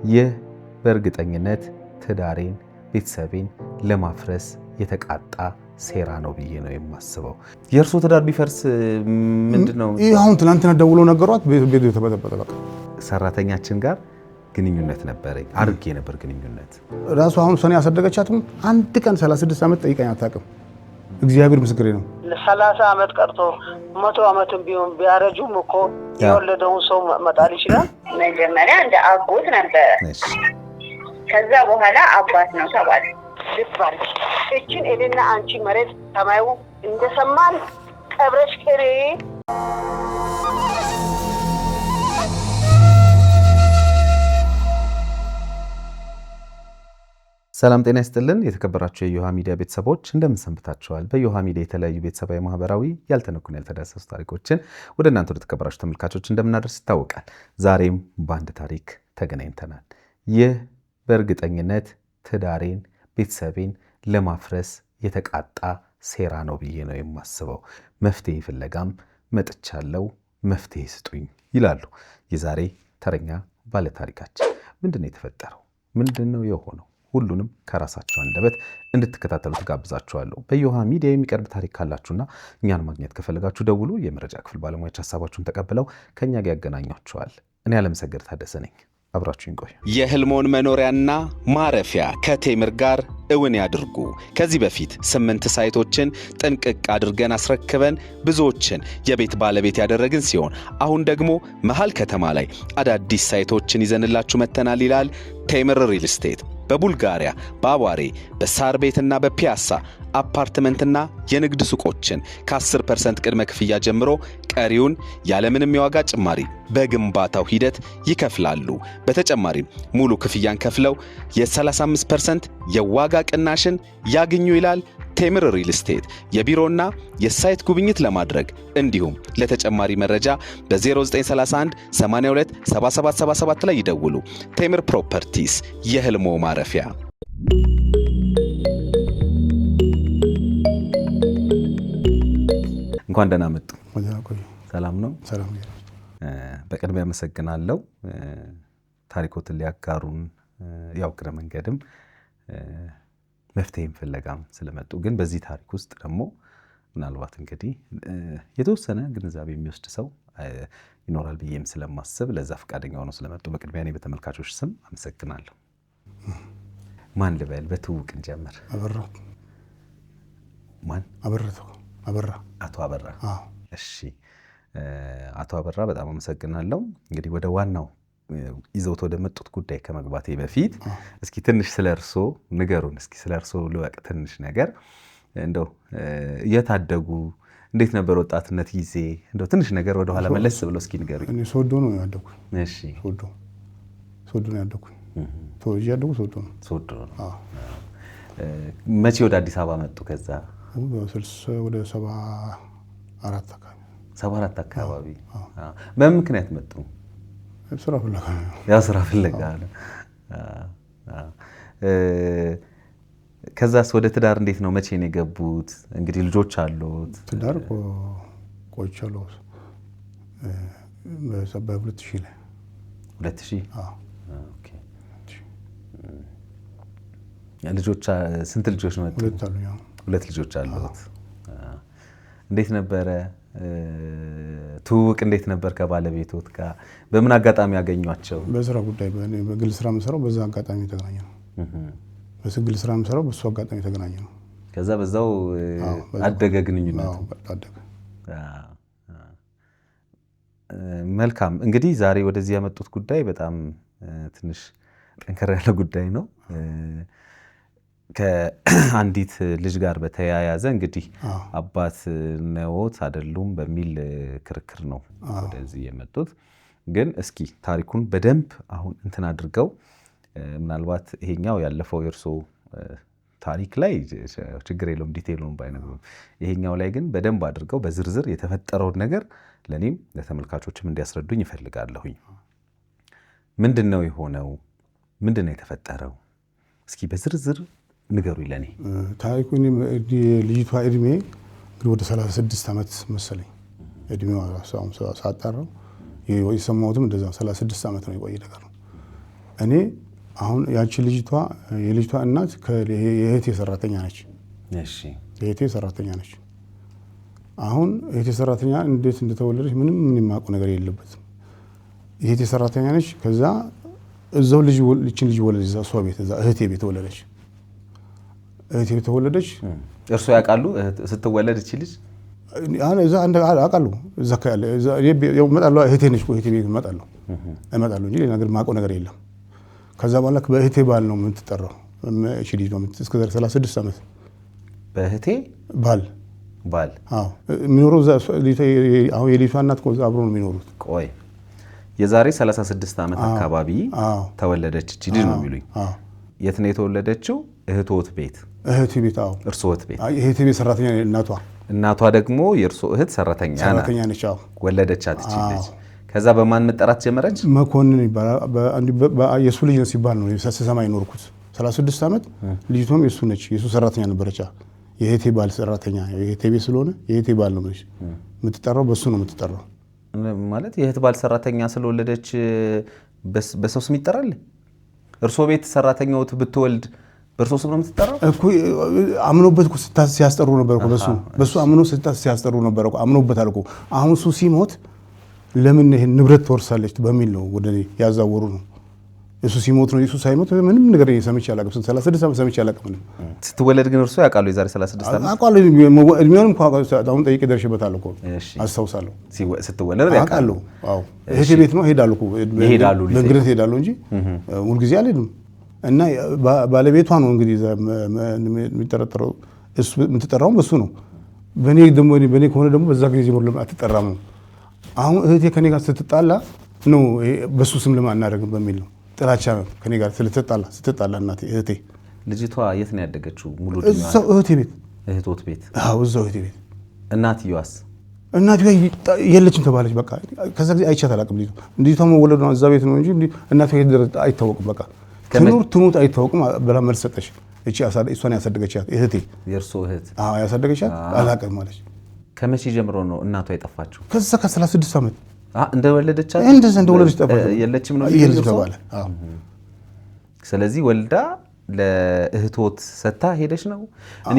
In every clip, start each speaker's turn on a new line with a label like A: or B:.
A: ይህ በእርግጠኝነት ትዳሬን ቤተሰቤን ለማፍረስ የተቃጣ ሴራ ነው ብዬ ነው የማስበው። የእርሶ ትዳር ቢፈርስ ምንድነው?
B: አሁን ትናንትና ደውሎ ነገሯት ቤቱ የተበጠበጠ በቃ።
A: ሰራተኛችን ጋር ግንኙነት ነበረኝ አድርጌ ነበር ግንኙነት
B: ራሱ አሁን ሰኔ ያሳደገቻትም አንድ ቀን 36 ዓመት ጠይቀኝ አታውቅም። እግዚአብሔር ምስክሬ ነው።
C: 30 ዓመት ቀርቶ 100 ዓመትም ቢሆን ቢያረጁም እኮ የወለደውን ሰው መጣል ይችላል።
D: መጀመሪያ እንደ አጎት ነበር። ከዛ በኋላ አባት ነው ተባለ።
C: ልባል እቺን እኔና አንቺ መሬት ሰማዩ እንደሰማን ቀብረሽ ከሬ
A: ሰላም ጤና ይስጥልን። የተከበራችሁ የዮሃ ሚዲያ ቤተሰቦች እንደምን ሰንብታችኋል? በዮሃ ሚዲያ የተለያዩ ቤተሰባዊ፣ ማህበራዊ ያልተነኩን ያልተዳሰሱ ታሪኮችን ወደ እናንተ ወደ ተከበራችሁ ተመልካቾች እንደምናደርስ ይታወቃል። ዛሬም በአንድ ታሪክ ተገናኝተናል። ይህ በእርግጠኝነት ትዳሬን ቤተሰቤን ለማፍረስ የተቃጣ ሴራ ነው ብዬ ነው የማስበው። መፍትሄ ፍለጋም መጥቻለሁ፣ መፍትሄ ስጡኝ ይላሉ የዛሬ ተረኛ ባለታሪካችን። ምንድነው የተፈጠረው? ምንድነው የሆነው? ሁሉንም ከራሳቸው አንደበት እንድትከታተሉ ተጋብዛችኋለሁ። በዮሃ ሚዲያ የሚቀርብ ታሪክ ካላችሁና እኛን ማግኘት ከፈለጋችሁ ደውሉ። የመረጃ ክፍል ባለሙያዎች ሐሳባችሁን ተቀብለው ከኛ ጋር ያገናኟችኋል። እኔ አለምሰገድ ታደሰ ነኝ። አብራችሁን ቆዩ።
E: የህልሞን መኖሪያና ማረፊያ ከቴምር ጋር እውን ያድርጉ። ከዚህ በፊት 8 ሳይቶችን ጥንቅቅ አድርገን አስረክበን ብዙዎችን የቤት ባለቤት ያደረግን ሲሆን አሁን ደግሞ መሃል ከተማ ላይ አዳዲስ ሳይቶችን ይዘንላችሁ መተናል ይላል ቴምር ሪል ስቴት። በቡልጋሪያ በአዋሬ በሳር ቤትና በፒያሳ አፓርትመንትና የንግድ ሱቆችን ከ10% ቅድመ ክፍያ ጀምሮ ቀሪውን ያለምንም የዋጋ ጭማሪ በግንባታው ሂደት ይከፍላሉ። በተጨማሪም ሙሉ ክፍያን ከፍለው የ35% የዋጋ ቅናሽን ያግኙ ይላል ቴምር ሪል ስቴት። የቢሮና የሳይት ጉብኝት ለማድረግ እንዲሁም ለተጨማሪ መረጃ በ0931 82 7777 ላይ ይደውሉ። ቴምር ፕሮፐርቲስ የህልሞ ማረፊያ።
A: እንኳን ደህና መጡ። ሰላም ነው?
B: ሰላም።
A: በቅድሚያ አመሰግናለሁ ታሪኮትን ሊያጋሩን፣ ያው እግረ መንገድም መፍትሄም ፍለጋም ስለመጡ። ግን በዚህ ታሪክ ውስጥ ደግሞ ምናልባት እንግዲህ የተወሰነ ግንዛቤ የሚወስድ ሰው ይኖራል ብዬም ስለማስብ ለዛ ፈቃደኛ ሆነው ስለመጡ በቅድሚያ እኔ በተመልካቾች ስም አመሰግናለሁ። ማን ልበል? በትውውቅ እንጀምር።
B: አበራ።
A: ማን?
B: አበራ።
A: አቶ አበራ። እሺ አቶ አበራ በጣም አመሰግናለሁ። እንግዲህ ወደ ዋናው ይዘውት ወደ መጡት ጉዳይ ከመግባቴ በፊት እስኪ ትንሽ ስለርሶ ንገሩን። እስኪ ስለርሶ ልወቅ ትንሽ ነገር። እንደው የታደጉ እንዴት ነበር ወጣትነት ጊዜ? እንደው ትንሽ ነገር ወደ ኋላ መለስ ብሎ እስኪ ንገሩኝ።
B: እኔ ሶዶ ነው ያደኩኝ።
A: እሺ
B: ሶዶ ነው ያደኩኝ። ተወልጄ ያደኩ ሶዶ ነው።
A: ሶዶ ነው። መቼ ወደ አዲስ አበባ መጡ? ከዛ
B: ወደ 74 አካባቢ።
A: 74 አካባቢ። በምን ምክንያት መጡ?
B: ስራ ፍለጋ ነው።
A: ያው ስራ ፍለጋ ነው። ከዛስ ወደ ትዳር እንዴት ነው? መቼ ነው የገቡት? እንግዲህ ልጆች አሉት?
B: ትዳር ቆይቻለሁ። በ2000 ላይ
A: 2000። ኦኬ። ልጆች ስንት ልጆች ነው? ሁለት ልጆች አሉት። እንዴት ነበረ ትውውቅ? እንዴት ነበር ከባለቤቶት ጋር? በምን አጋጣሚ ያገኟቸው?
B: በስራ ጉዳይ በግል ስራ የምሰራው በዛ አጋጣሚ የተገናኘ ነው። በግል ስራ የምሰራው በሱ አጋጣሚ የተገናኘ ነው።
A: ከዛ በዛው አደገ ግንኙነቱ።
B: አደገ።
A: መልካም። እንግዲህ ዛሬ ወደዚህ ያመጡት ጉዳይ በጣም ትንሽ ጠንከር ያለ ጉዳይ ነው። ከአንዲት ልጅ ጋር በተያያዘ እንግዲህ አባት ነዎት አይደሉም በሚል ክርክር ነው ወደዚህ የመጡት። ግን እስኪ ታሪኩን በደንብ አሁን እንትን አድርገው ምናልባት ይሄኛው ያለፈው የእርሶ ታሪክ ላይ ችግር የለውም ዲቴይሉን ባይነግሩም፣ ይሄኛው ላይ ግን በደንብ አድርገው በዝርዝር የተፈጠረውን ነገር ለኔም ለተመልካቾችም እንዲያስረዱኝ ይፈልጋለሁኝ። ምንድነው የሆነው? ምንድነው የተፈጠረው? እስኪ በዝርዝር ንገሩኝ ለኔ።
B: ታሪኩ ልጅቷ እድሜ እንግዲህ ወደ 36 ዓመት መሰለኝ እድሜዋ ሳጣራው የሰማሁትም እንደዛ 36 ዓመት ነው የቆየ ነገር ነው። እኔ አሁን ያቺ የልጅቷ እናት የእህቴ ሰራተኛ ነች።
A: እሺ
B: የእህቴ ሰራተኛ ነች። አሁን የእህቴ ሰራተኛ እንዴት እንደተወለደች ምንም የማውቀው ነገር የለበትም። የእህቴ ሰራተኛ ነች። ከዛ እዛው ልጅ ወለደች። እሷ ቤት እዛ እህቴ ቤት ወለደች። እህቴ ቤት ተወለደች።
A: እርሱ ያውቃሉ ስትወለድ እቺ ልጅ?
B: እዛ አውቃለሁ። እዛ ካለ እዛ እመጣለሁ። እህቴ ነች እህቴ ቤት እመጣለሁ እንጂ ሌላ ነገር የማውቀው ነገር የለም። ከዛ በኋላ በእህቴ ባል ነው የምትጠራው። እሺ ልጅ ነው እስከ 36 ዓመት
A: በእህቴ
B: ባል። አዎ የሚኖረው እዛ አሁን የልጅቷ እናት አብሮ ነው የሚኖሩት።
A: ቆይ የዛሬ 36 ዓመት አካባቢ ተወለደች እቺ ልጅ ነው የሚሉኝ? የት ነው የተወለደችው? እህቶት ቤት?
B: እህቴ ቤት። አዎ
A: እርሶት ቤት?
B: እህቴ ቤት ሰራተኛ እናቷ
A: ደግሞ የእርሶ እህት ሰራተኛ
B: ነች። አዎ
A: ወለደቻት እቺ ልጅ። ከዛ በማን መጠራት ጀመረች?
B: መኮንን ይባላል። የሱ ልጅ ነው ሲባል ነው ሰሰማ ይኖርኩት 36 ዓመት። ልጅቷም የሱ ነች፣ የሱ ሰራተኛ ነበረች። የእህቴ ባል ሰራተኛ የእህቴ ቤት ስለሆነ የእህቴ ባል ነው የምትጠራው፣ በሱ ነው የምትጠራው።
A: ማለት የእህት ባል ሰራተኛ ስለወለደች በሰው ስም ይጠራል? እርሶ ቤት ሰራተኛውት ብትወልድ በእርሶ ስም ነው የምትጠራው
B: እኮ? አምኖበት እኮ ሲያስጠሩ ነበር እኮ በሱ አምኖ ሲያስጠሩ ነበር እኮ። አምኖበት አልኩ። አሁን እሱ ሲሞት ለምን ይሄን ንብረት ትወርሳለች በሚል ነው ወደ ያዛወሩ ነው። እሱ ሲሞት ነው። እሱ ሳይሞት ምንም ነገር ሰምቼ አላውቅም። 36 ዓመት ሰምቼ አላውቅም ምንም።
A: ስትወለድ ግን እርሶ ያውቃሉ? የዛሬ 36 ዓመት
B: አውቃለሁ። እድሜውንም አሁን ጠይቄ ደርሼበታለሁ እኮ አስታውሳለሁ።
A: ስትወለድ ያውቃሉ?
B: አዎ እህቴ ቤት ነው እሄዳለሁ እኮ ለእንግድነት እሄዳለሁ እንጂ ሁልጊዜ አልሄድም። እና ባለቤቷ ነው እንግዲህ የሚጠረጠረው። እሱ የምትጠራው በሱ ነው። በእኔ ከሆነ ደግሞ በዛ ጊዜ ጀምሮ ለምን አትጠራም ነው። አሁን እህቴ ከኔ ጋር ስትጣላ ነው በሱ ስም ለምን አናደርግም በሚል ነው ጥላቻ ከኔ ጋር ስትጣላ እናቴ እህቴ።
A: ልጅቷ የት ነው ያደገችው? ሙሉ
B: እዛው እህቴ ቤት።
A: እህቶት ቤት?
B: አዎ እዛው እህቴ ቤት።
A: እናትየዋስ?
B: እናትየዋ የለችም ተባለች። በቃ ከዛ ጊዜ አይቻት አላውቅም። ልጅቷ መወለዷ እዛ ቤት ነው እንጂ እናትየዋ የት ደረሰ አይታወቅም። በቃ ትኑር ትሙት አይታወቅም ብላ መልስ ሰጠች። እሷን ያሳደገቻት እህቴ፣
A: የእርሶ እህት?
B: አዎ ያሳደገቻት አላውቅም ማለች።
A: ከመቼ ጀምሮ ነው እናቷ የጠፋችው?
B: ከዛ ከ36 ዓመት
A: እንደወለደቻት
B: እንደወለደች ጠፋች።
A: የለችም ነው
B: የለችም ተባለ። አዎ
A: ስለዚህ ወልዳ ለእህቶት ሰታ ሄደች ነው? እኔ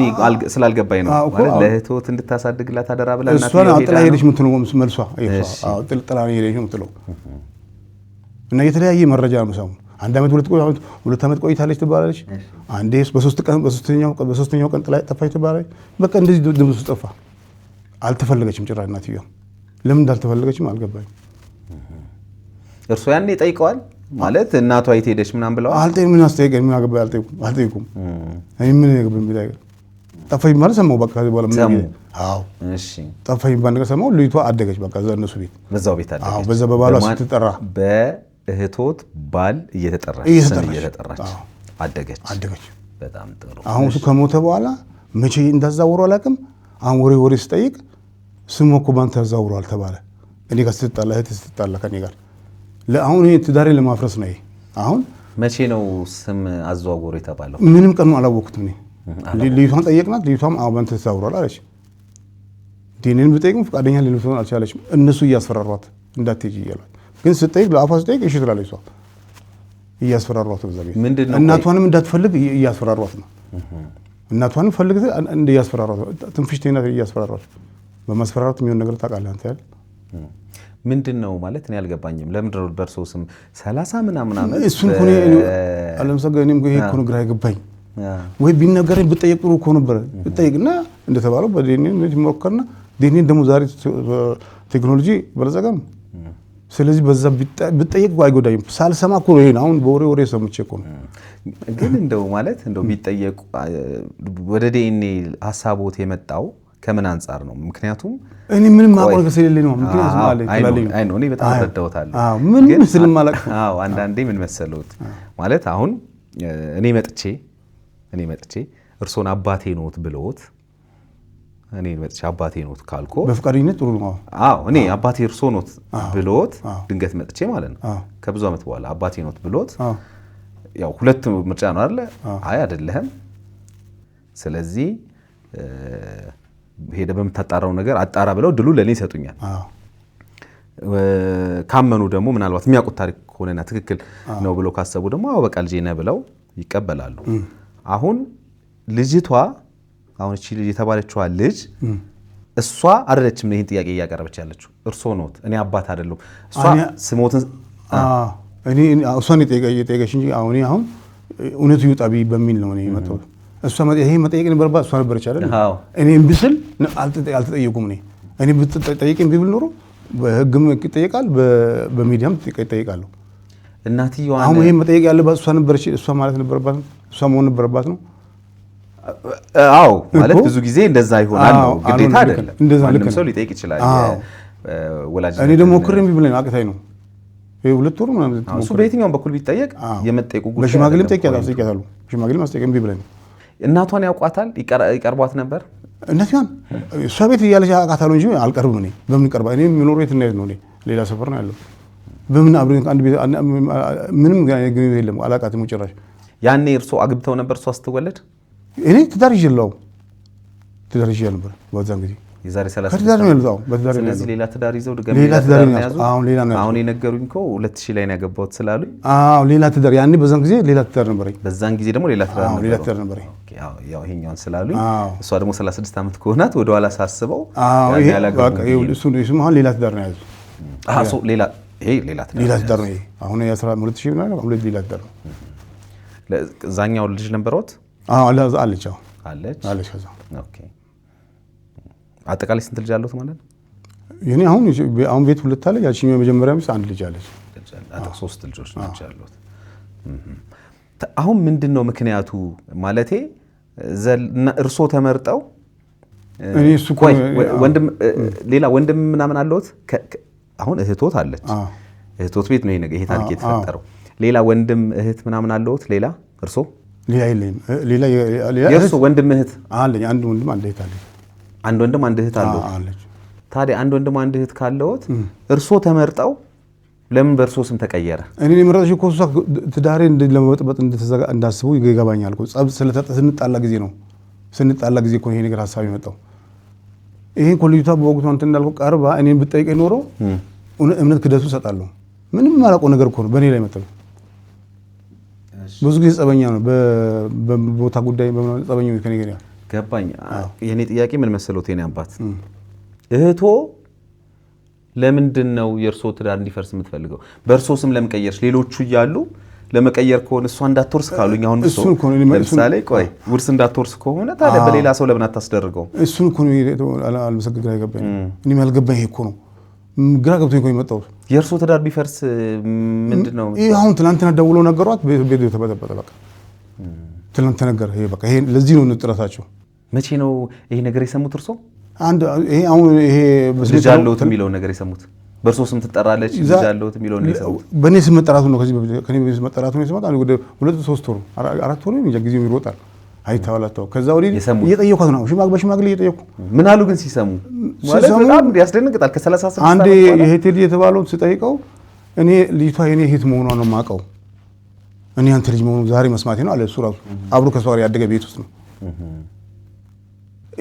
A: ስላልገባኝ ነው። ማለት ለእህቶት እንድታሳድግላት አደራ ብላ
B: እሷን ጥላ ሄደች የምትለው መልሷ። አዎ ጥላ ሄደች የምትለው እና የተለያየ መረጃ ነው የምሰማው። አንድ ዓመት ሁለት ዓመት ቆይታለች ትባላለች። አንዴ በሶስተኛው ቀን ጥላ ጠፋች ትባላለች። በቃ እንደዚህ ድምፅ ጠፋ። አልተፈለገችም ጭራሽ እናትየው። ለምን እንዳልተፈለገችም አልገባኝም።
A: እርሶ ያኔ ጠይቀዋል? ማለት እናቷ የት ሄደች ምናምን ብለዋል?
B: አልጠይቁም። ምን አስጠይቀኝ? ምን አገባኝ? አልጠይቁም። ምን ያገባኝ ቢላይ ጠፋኝ ማለት ሰማሁ። በቃ በኋላ ምን? አዎ እሺ ጠፋኝ ባል ነገር ሰማሁ። ልጅቷ አደገች። በቃ እዛ እነሱ ቤት
A: በዛው ቤት አደገች።
B: አዎ በዛ በባሏ ስትጠራ
A: በእህቶት ባል እየተጠራች አደገች። በጣም ጥሩ።
B: አሁን እሱ ከሞተ በኋላ መቼ እንዳዛወሩ አላውቅም። አሁን ወሬ ስጠይቅ ስሙ እኮ ባንተ ያዛውሯል ተባለ። እኔ ጋር ስትጣላ እህቴ ስትጣላ ከኔ ጋር አሁን ይሄ ትዳሬን ለማፍረስ ነው። ይሄ አሁን
A: መቼ ነው ስም አዘዋወሩ የተባለው?
B: ምንም ቀኑ አላወቅሁትም። እኔ ልጅቷን ጠየቅናት። ልጅቷም አዎ ባንተ ተዛውሯል አለች። ዲኔን ብጠይቅም ፈቃደኛ ልትሆን አልቻለችም። እነሱ እያስፈራሯት እንዳትሄጂ እያሏት፣ ግን ስጠይቅ ለአፏ ስጠይቅ እሺ ትላለች። እሷ እያስፈራሯት ነው። ዘቤት እናቷንም እንዳትፈልግ እያስፈራሯት ነው። እናቷንም ፈልግ እያስፈራሯት፣ ትንፍሽ ተይናት እያስፈራሯት። በማስፈራራት የሚሆን ነገር ታውቃለህ አንተ ያለ
A: ምንድን ነው ማለት እኔ አልገባኝም። ለምንድን ነው በእርሶ ስም 30 ምናምን ዓመት
B: እሱን እኮ አለምሰገንም ይሄ እኮ ነው ግራ የገባኝ። ወይ ቢነገረኝ ብጠየቅ ጥሩ እኮ ነበር። ብጠየቅና እንደተባለው በዲኤንኤ ሞከርና ዲኤንኤ ደግሞ ዛሬ ቴክኖሎጂ በለጸገም። ስለዚህ በዛ ብጠየቅ አይጎዳኝም። ሳልሰማ እኮ ነው ይሄን አሁን በወሬ ሰምቼ እኮ ነው።
A: ግን እንደው ማለት እንደው ቢጠየቁ ወደ ዲኤንኤ ሀሳቦት የመጣው ከምን አንጻር ነው? ምክንያቱም
B: እኔ ምንም ማቆም ስለሌለኝ ነው። ምክንያቱም ማለት
A: አይ ነው እኔ በጣም ረዳውታለሁ።
B: ምን ስለማላቅ
A: አንዳንዴ ምን መሰለውት ማለት አሁን እኔ መጥቼ እርሶን አባቴ ኖት ብለውት እኔ መጥቼ አባቴ ኖት ካልኮ
B: በፍቃደኝነት ጥሩ ነው።
A: አዎ እኔ አባቴ እርሶ ኖት ብለውት ድንገት መጥቼ ማለት ነው ከብዙ ዓመት በኋላ አባቴ ኖት ብለውት ያው ሁለት ምርጫ ነው አይደለ? አይ አይደለህም፣ ስለዚህ ሄደ በምታጣራው ነገር አጣራ ብለው ድሉ ለኔ ይሰጡኛል። ካመኑ ደግሞ ምናልባት የሚያውቁት ታሪክ ሆነና ትክክል ነው ብለው ካሰቡ ደግሞ አዎ በቃ ልጄ ነህ ብለው ይቀበላሉ። አሁን ልጅቷ አሁን እቺ ልጅ የተባለችዋ ልጅ እሷ አይደለችም ይሄን ጥያቄ እያቀረበች ያለችው እርሶ ኖት፣ እኔ አባት አይደለም። እሷ ስሞትን
B: እኔ እሷን የጠየቀች እንጂ አሁን እውነቱ ይውጣ በሚል ነው እኔ መጣሁ። እሷ ይሄ መጠየቅ ነበረባት እሷ ነበረች አይደል? እኔ እምብስል አልተጠየቁም። እኔ ብትጠይቀኝ ቢብል ኖሮ በህግም ይጠየቃል፣ በሚዲያም ይጠየቃሉ።
A: እናትየዋ
B: አሁን ይሄ መጠየቅ ያለባት እሷ ነበረች። እሷ ማለት ነበረባት፣ እሷ መሆን ነበረባት ነው።
A: አዎ ማለት ብዙ ጊዜ እንደዛ ይሆናል ነው፣ ግዴታ አይደለም። ማንም ሰው ሊጠይቅ ይችላል። ወላጅ
B: እኔ ደግሞ ክሬም ቢብለኝ አቅታይ ነው ይሄ 2 ወር ምናምን
A: እሱ በየትኛውም በኩል ቢጠየቅ የመጠየቁ ጉዳይ
B: በሽማግሌም ጠይቂያታሉ። ሽማግሌም አስጠየቅም ቢብለኝ
A: እናቷን ያውቋታል፣ ይቀርቧት ነበር።
B: እናቷን እሷ ቤት እያለች አውቃታለሁ እንጂ አልቀርብም። እኔ በምን ቀርባ? እኔ የምኖረው የት እና የት ነው? ሌላ ሰፈር ነው ያለው። በምን አብረን አንድ ቤት ምንም ግንኙነት የለም። አላውቃትም ጭራሽ።
A: ያኔ እርሶ አግብተው ነበር እሷ ስትወለድ?
B: እኔ ትዳር ይዤ ነበር በዛን ጊዜ
A: የዛሬ 30
B: ከትዳር ነው ያለው። በትዳር ነው
A: ስለዚህ ሌላ ትዳር ይዘው ድጋሚ
B: ሌላ ትዳር ነው ያዙ።
A: አሁን የነገሩኝ እኮ 2000 ላይ ነው ያገባሁት ስላሉኝ።
B: ሌላ ትዳር ያኔ በዛን ጊዜ ሌላ ትዳር ነበረኝ።
A: በዛን ጊዜ ደግሞ ሌላ ትዳር ነበረኝ። ያው ይሄኛውን ስላሉኝ እሷ ደግሞ 36 ዓመት ከሆናት ወደ ኋላ ሳስበው
B: እሱ አሁን ሌላ ትዳር ነው ያዙ።
A: ሌላ
B: ትዳር ነው ይሄ አሁን 2000 ነው አሁን ሌላ ትዳር ነው።
A: እዛኛው ልጅ ነበረውት?
B: አለች ከዛ
A: ኦኬ። አጠቃላይ ስንት ልጅ አለዎት ማለት ነው?
B: የኔ አሁን ቤት 2 አለ። ያቺኛው የመጀመሪያ ሚስት 1 ልጅ አለች።
A: 3 ልጆች ናቸው ያሉት። አሁን ምንድነው ምክንያቱ? ማለቴ እርሶ ተመርጠው
B: እኔ እሱ
A: ሌላ ወንድም ምናምን አለዎት? አሁን እህቶት አለች። እህቶት ቤት ነው ይሄ ታሪክ የተፈጠረው። ሌላ ወንድም እህት ምናምን አለዎት? ሌላ እርሶ?
B: ሌላ የለኝም።
A: የእርሶ ወንድም እህት
B: አለኝ? አንድ ወንድም አንድ እህት አለኝ።
A: አንድ ወንድም አንድ እህት አለች። ታዲያ አንድ ወንድም አንድ እህት ካለዎት እርሶ ተመርጠው ለምን በእርሶ ስም ተቀየረ?
B: እኔ የመረጥሽ እኮ እሷ ትዳሬ ለመበጥበጥ እንዳስቡ ይገባኛል እኮ። ጸብ ስንጣላ ጊዜ እኮ ይሄ ነገር ሀሳብ የመጣው። ይሄን እኮ ልጅቷ በወቅቱ አንተ እንዳልከው ቀርባ እኔን ብትጠይቀኝ ኖሮ እምነት ክደቱ እሰጣለሁ። ምንም የማላውቀው ነገር እኮ ነው በእኔ ላይ መጣው። ብዙ ጊዜ ጸበኛ ነው በቦታ ጉዳይ ጸበኛ ነው ከኔ ጋር።
A: ገባኝ። የኔ ጥያቄ ምን መሰሎት? የኔ አባት እህቶ ለምንድን ነው የእርሶ ትዳር እንዲፈርስ የምትፈልገው? በእርሶ ስም ለመቀየርሽ ሌሎቹ እያሉ ለመቀየር ከሆነ እሷ እንዳትወርስ ካሉኝ አሁን እሱ ለምሳሌ ቆይ ውርስ እንዳትወርስ ከሆነ ታዲያ በሌላ ሰው ለምን አታስደርገው?
B: እሱን እኮ ነው አልመሰግን ግራ ገባኝ። እኔ ያልገባኝ ይሄ እኮ ነው። ግራ ገብቶኝ እኮ የመጣሁት።
A: የእርሶ ትዳር ቢፈርስ ምንድን ነው?
B: ይሄ አሁን ትናንትና ደውለው ነገሯት። ቤት ተበጠበጠ። በቃ ትናንት ተነገረ። ይሄ በቃ ይሄ ለዚህ ነው ጥረታቸው።
A: መቼ ነው ይሄ ነገር የሰሙት እርሶ?
B: ይሄ
A: ልጅ አለዎት የሚለውን ነገር የሰሙት? በእርሶ ስም ትጠራለች ልጅ አለዎት የሚለውን ነው የሰሙት?
B: በእኔ ስም መጠራቱ ነው። ከኔ ስም መጠራቱ ነው የሰማት። ወደ 2-3 ወር 4 ወር እንጃ ጊዜው ይሮጣል። አይታወላታው። ከዛ ወዲህ እየጠየኳት ነው በሽማግሌ እየጠየኩ።
A: ምን አሉ ግን ሲሰሙ? ማለት በጣም ያስደነግጣል። ከ36
B: አንዴ የእህቴ ልጅ የተባለው ስጠይቀው እኔ ልጅቷ የኔ እህት መሆኗን ነው የማውቀው። እኔ አንተ ልጅ መሆኑ ዛሬ መስማቴ ነው አለ። እሱ ራሱ አብሮ ከሷ ጋር ያደገ ቤት ውስጥ ነው።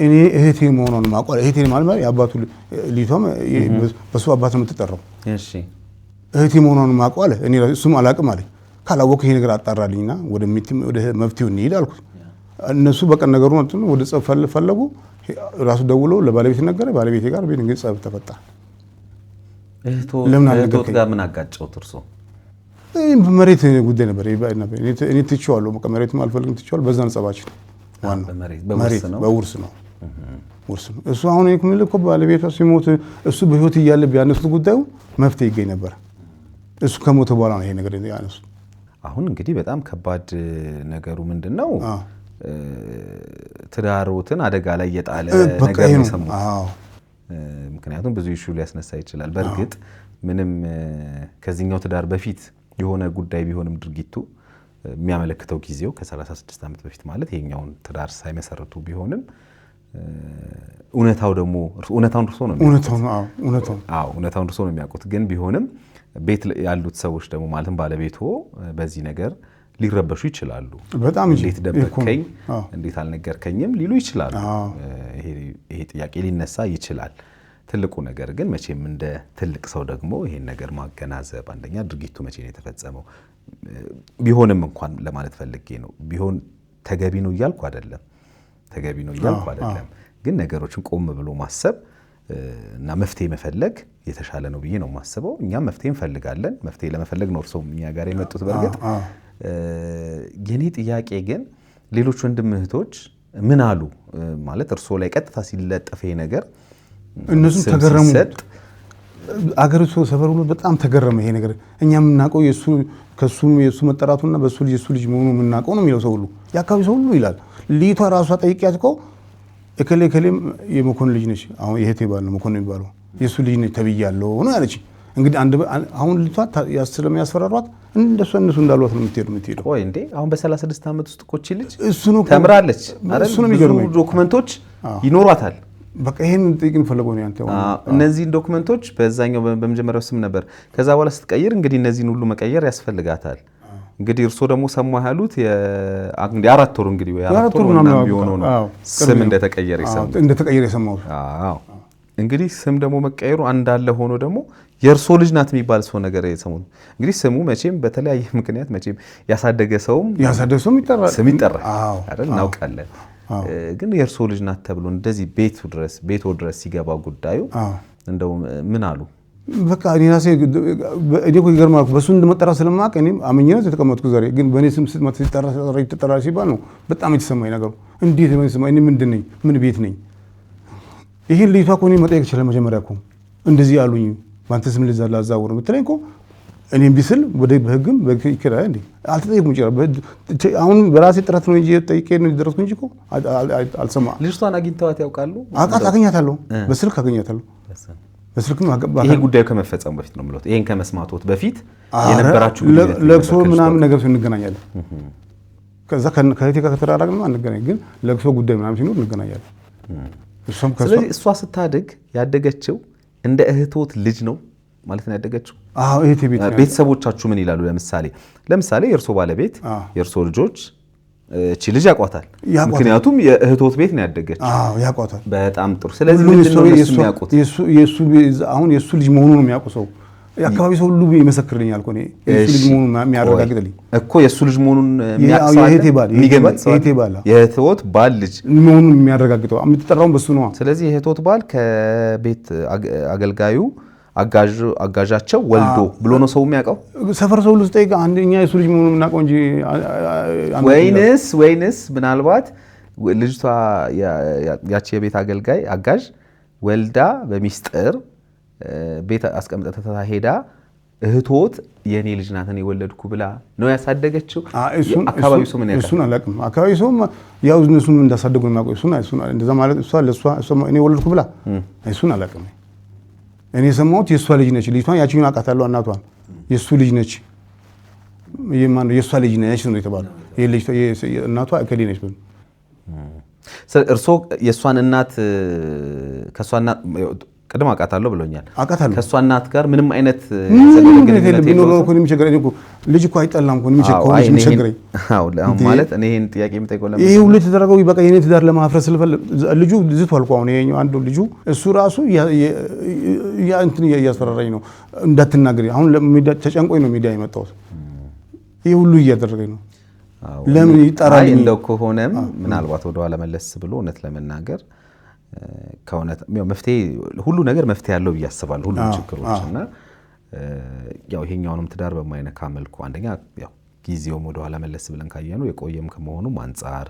B: እኔ እህቴ መሆኗን ማቋል እህቴ ማለት የአባቱ ልጅቷም በሱ አባት ነው የምትጠራው።
A: እሺ
B: እህቴ መሆኗን ማቋል እኔ እሱም አላውቅም አለኝ። ካላወቅህ ይሄ ነገር አጣራልኝና ወደ መፍትሄው እንሂድ አልኩት። እነሱ በቀን ነገሩ ወደ ጸብ ፈለጉ። ራሱ ደውሎ ለባለቤት ነገረ። ባለቤቴ ጋር ቤት እንግዲህ ጸብ ተፈጠረ።
A: እህቶት ጋር ምን አጋጨውት እርሶ?
B: መሬት ጉዳይ ነበር። እኔ ትቼዋለሁ። በቃ መሬትም አልፈልግም ትቼዋለሁ። በዛ ነው ጸባችን። መሬት በውርስ ነው። እሱ አሁን የኩምል እኮ ባለቤቷ ሲሞት እሱ በህይወት እያለ ቢያነሱት ጉዳዩ መፍትሄ ይገኝ ነበር። እሱ ከሞተ በኋላ ነው ይሄ ነገር ያነሱት።
A: አሁን እንግዲህ በጣም ከባድ ነገሩ ምንድነው? ትዳሮትን አደጋ ላይ የጣለ ነገር ነው የሰሙት። ምክንያቱም ብዙ ኢሹ ሊያስነሳ ይችላል። በእርግጥ ምንም ከዚህኛው ትዳር በፊት የሆነ ጉዳይ ቢሆንም ድርጊቱ የሚያመለክተው ጊዜው ከ36 ዓመት በፊት ማለት ይሄኛውን ትዳር ሳይመሰርቱ ቢሆንም እውነታውን እርሶ ነው የሚያውቁት። ግን ቢሆንም ቤት ያሉት ሰዎች ደግሞ ማለትም ባለቤቶ በዚህ ነገር ሊረበሹ ይችላሉ።
B: በጣም
A: እንዴት ደበከኝ፣ እንዴት አልነገርከኝም ሊሉ ይችላሉ። ይሄ ጥያቄ ሊነሳ ይችላል። ትልቁ ነገር ግን መቼም እንደ ትልቅ ሰው ደግሞ ይሄን ነገር ማገናዘብ አንደኛ ድርጊቱ መቼ ነው የተፈጸመው ቢሆንም እንኳን ለማለት ፈልጌ ነው ቢሆን ተገቢ ነው እያልኩ አይደለም ግን ነገሮችን ቆም ብሎ ማሰብ እና መፍትሄ መፈለግ የተሻለ ነው ብዬ ነው ማስበው እኛም መፍትሄ እንፈልጋለን መፍትሄ ለመፈለግ ነው እርሶም እኛ ጋር የመጡት በርግጥ የኔ ጥያቄ ግን ሌሎች ወንድም እህቶች ምን አሉ ማለት እርሶ ላይ ቀጥታ ሲለጠፈ ነገር
B: እነሱም ተገረሙ አገሪቱ ሰፈር ሁሉ በጣም ተገረመ ይሄ ነገር እኛም እናቀው የሱ መጠራቱና በሱ ልጅ መሆኑ ምናቀው ነው የሚለው ሰው ሁሉ ያካባቢ ሰው ሁሉ ይላል ልይቷ ራሷ ጠይቂያት እኮ እከሌም የመኮንን ልጅ ነች አሁን ይሄት ይባል ነው መኮንን የሚባለው የሱ ልጅ ነች ተብያለሁ ነው ያለች እንግዲህ አሁን ልይቷ ስለሚያስፈራሯት እንደሱ እንዳሏት ነው የምትሄደው
A: ቆይ እንዴ አሁን በ36 ዓመት ውስጥ እኮ እቺ ልጅ
B: እሱ ነው
A: ተምራለች አይደል ብዙ ዶክመንቶች ይኖሯታል
B: በቃ ይሄን ጥቂን ፈለገው ነው ያንተ
A: እነዚህ ዶክመንቶች በዛኛው በመጀመሪያው ስም ነበር ከዛ በኋላ ስትቀይር እንግዲህ እነዚህን ሁሉ መቀየር ያስፈልጋታል እንግዲህ እርሶ ደግሞ ሰማ ያሉት የአራት ወር እንግዲህ የአራት ወር ምናምን ቢሆነው ነው ስም እንደተቀየረ
B: የሰማው
A: አዎ እንግዲህ ስም ደግሞ መቀየሩ አንዳለ ሆኖ ደግሞ የእርሶ ልጅ ናት የሚባል ሰው ነገር የሰሙት እንግዲህ ስሙ መቼም በተለያየ ምክንያት መቼም ያሳደገ ሰውም
B: ይጠራል
A: ስም ይጠራል አይደል እናውቃለን ግን የእርሶ ልጅ ናት ተብሎ እንደዚህ ቤቱ ድረስ ሲገባ ጉዳዩ እንደው ምን አሉ
B: በቃ እኔ ራሴ እዲኮ ይገርማል በሱ እንደመጠራ ስለማቅ እኔም አመኘነው የተቀመጥኩ ዛሬ ግን በኔ ስም ሲጠራ ሲባል ነው በጣም የተሰማኝ ነገሩ እንዴት ነው የተሰማኝ እኔ ምንድን ነኝ ምን ቤት ነኝ ይሄን ልይቷ እኮ እኔ መጠየቅ ይችላል መጀመሪያ እኮ እንደዚህ ያሉኝ ባንተ ስም ላዛውር የምትለኝ እኮ እኔም ቢስል ወደ በህግም ይከራይ እንዴ አልተጠየቅኩም ይችላል አሁን በራሴ ጥረት ነው እንጂ ጠይቄ ነው ደረስኩ እንጂ እኮ አልሰማ
A: ልጅቷን አግኝተዋት ያውቃሉ
B: አገኛታለሁ በስልክ አገኛታለሁ በስልክም
A: ይሄ ጉዳዩ ከመፈጸሙ በፊት ነው ማለት ይሄን ከመስማቶት በፊት የነበራችሁ
B: ለቅሶ ምናምን ነገር እንገናኛለን ከዛ ከእህቴ ጋር ከተራራቅን ነው አንገናኝ ግን ለቅሶ ጉዳይ ምናምን ሲኖር እንገናኛለን
A: ስለዚህ እሷ ስታድግ ያደገችው እንደ እህቶት ልጅ ነው ማለት ነው ያደገችው
B: እህቴ
A: ቤተሰቦቻችሁ ምን ይላሉ ለምሳሌ የእርሶ ባለቤት የእርሶ ልጆች እቺ ልጅ ያቋታል ምክንያቱም የእህቶት ቤት ነው ያደገችው
B: ያቋታል
A: በጣም ጥሩ ስለዚህ ምንድነው የሚያውቁት
B: አሁን የሱ ልጅ መሆኑን ነው የሚያውቁ ሰው ያካባቢ ሰው ሁሉ ይመሰክርልኛል እኮ የሱ ልጅ መሆኑን የሚያረጋግጥልኝ
A: እኮ የሱ ልጅ መሆኑን የሚያውቁ የእህቶት ባል ልጅ
B: መሆኑን የሚያረጋግጠው የምትጠራውን በሱ ነው
A: ስለዚህ የእህቶት ባል ከቤት አገልጋዩ አጋዣቸው ወልዶ ብሎ ነው ሰው የሚያውቀው
B: ሰፈር ሰው ልስጠይ አንደኛ የሱ ልጅ መሆኑን እናውቀው እንጂ
A: ወይንስ ምናልባት ልጅቷ ያቺ የቤት አገልጋይ አጋዥ ወልዳ በሚስጥር ቤት አስቀምጠታ ሄዳ እህቶት የኔ ልጅ ናት እኔ ወለድኩ ብላ ነው ያሳደገችው አካባቢው ሰው ምን ያውቃል
B: እሱን አላውቅም አካባቢው ሰው ያው እነሱም እንዳሳደጉ ነው የሚያውቀው እሱን እንደዛ ማለት እሷ እኔ ወለድኩ ብላ እሱን አላውቅም እኔ ሰማሁት የሷ ልጅ ነች ልጅቷን ያቺን አውቃታለሁ እናቷን የሱ ልጅ ነች የሷ ልጅ ነች ነው የተባለው እናቷ እከሌ ነች
A: እርሶ የሷን እናት ከሷ እናት ቀደም አውቃታለሁ ብሎኛል ከሷ እናት ጋር ምንም አይነት
B: ግንኙነት የለውም እኮ የሚቸገረኝ እኮ ልጅ እኮ አይጠላም እኮ የሚቸገረኝ
A: ማለት እኔ ይሄን ጥያቄ የምጠይቀው ለምን
B: ይሄ ሁሉ የተደረገው በቃ የኔ ትዳር ለማፍረስ ስለፈለገ ልጁ ዝቷል እኮ አሁን ይሄኛው አንዱ ልጁ እሱ ራሱ እንትን እያስፈራራኝ ነው እንዳትናገሪ አሁን ተጨንቆኝ ነው ሚዲያ የመጣው ይሄ ሁሉ እያደረገኝ ነው ለምን ይጣራል
A: እንደው ከሆነም ምናልባት ወደ ኋላ መለስ ብሎ እውነት ለመናገር ከሆነት መፍትሄ ሁሉ ነገር መፍትሄ ያለው በያስባል ሁሉ ችግሮችና ያው ይሄኛውንም ትዳር በማይነካ መልኩ አንደኛ ያው ጊዜውም ወደ ኋላ መለስ ብለን ካየነው የቆየም ከመሆኑ አንፃር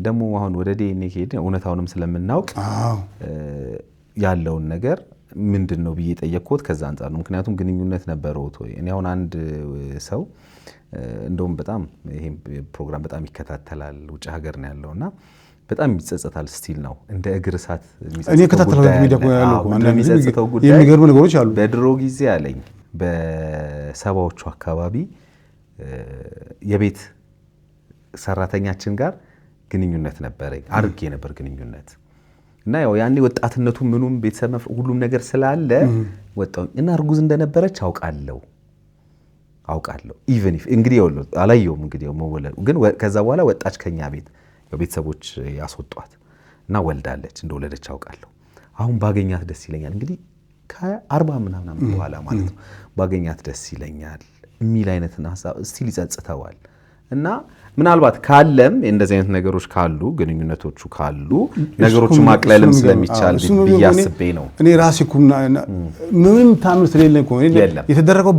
A: ደሞ አሁን ወደ ዲኤንኤ ሄደን እውነታውንም ስለምናውቅ ያለውን ነገር ምንድነው ብዬ ጠየቅኩት ከዛ አንፃር ነው ምክንያቱም ግንኙነት ነበረው ወይ እኔ አሁን አንድ ሰው እንደውም በጣም ይሄ ፕሮግራም በጣም ይከታተላል ውጭ ሀገር ነው ያለውና በጣም ይጸጸታል ስቲል ነው እንደ እግር እሳት የሚጸጸተው ጉዳይ
B: የሚገርም ነገሮች አሉ
A: በድሮ ጊዜ አለኝ በሰባዎቹ አካባቢ የቤት ሰራተኛችን ጋር ግንኙነት ነበረኝ አርጌ ነበር ግንኙነት እና ያው ያኔ ወጣትነቱ ምኑም ቤተሰብ ሁሉም ነገር ስላለ ወጣው እና እርጉዝ እንደነበረች አውቃለሁ ኢቭን ኢፍ እንግዲህ አላየውም እንግዲህ መወለዱ ግን ከዛ በኋላ ወጣች ከኛ ቤት የቤተሰቦች ያስወጧት እና ወልዳለች እንደወለደች አውቃለሁ አሁን ባገኛት ደስ ይለኛል እንግዲህ ከ40 ምናምን ዓመት በኋላ ማለት ነው ባገኛት ደስ ይለኛል የሚል አይነትና ሐሳብ ስቲል ይጸጽተዋል እና ምናልባት ካለም እንደዚህ አይነት ነገሮች ካሉ ግንኙነቶቹ ካሉ ነገሮች ማቅለልም ስለሚቻል ቢያስቤ ነው
B: እኔ ራሴ ኩና ምንም ታምር ስለሌለኝ እኮ የተደረገው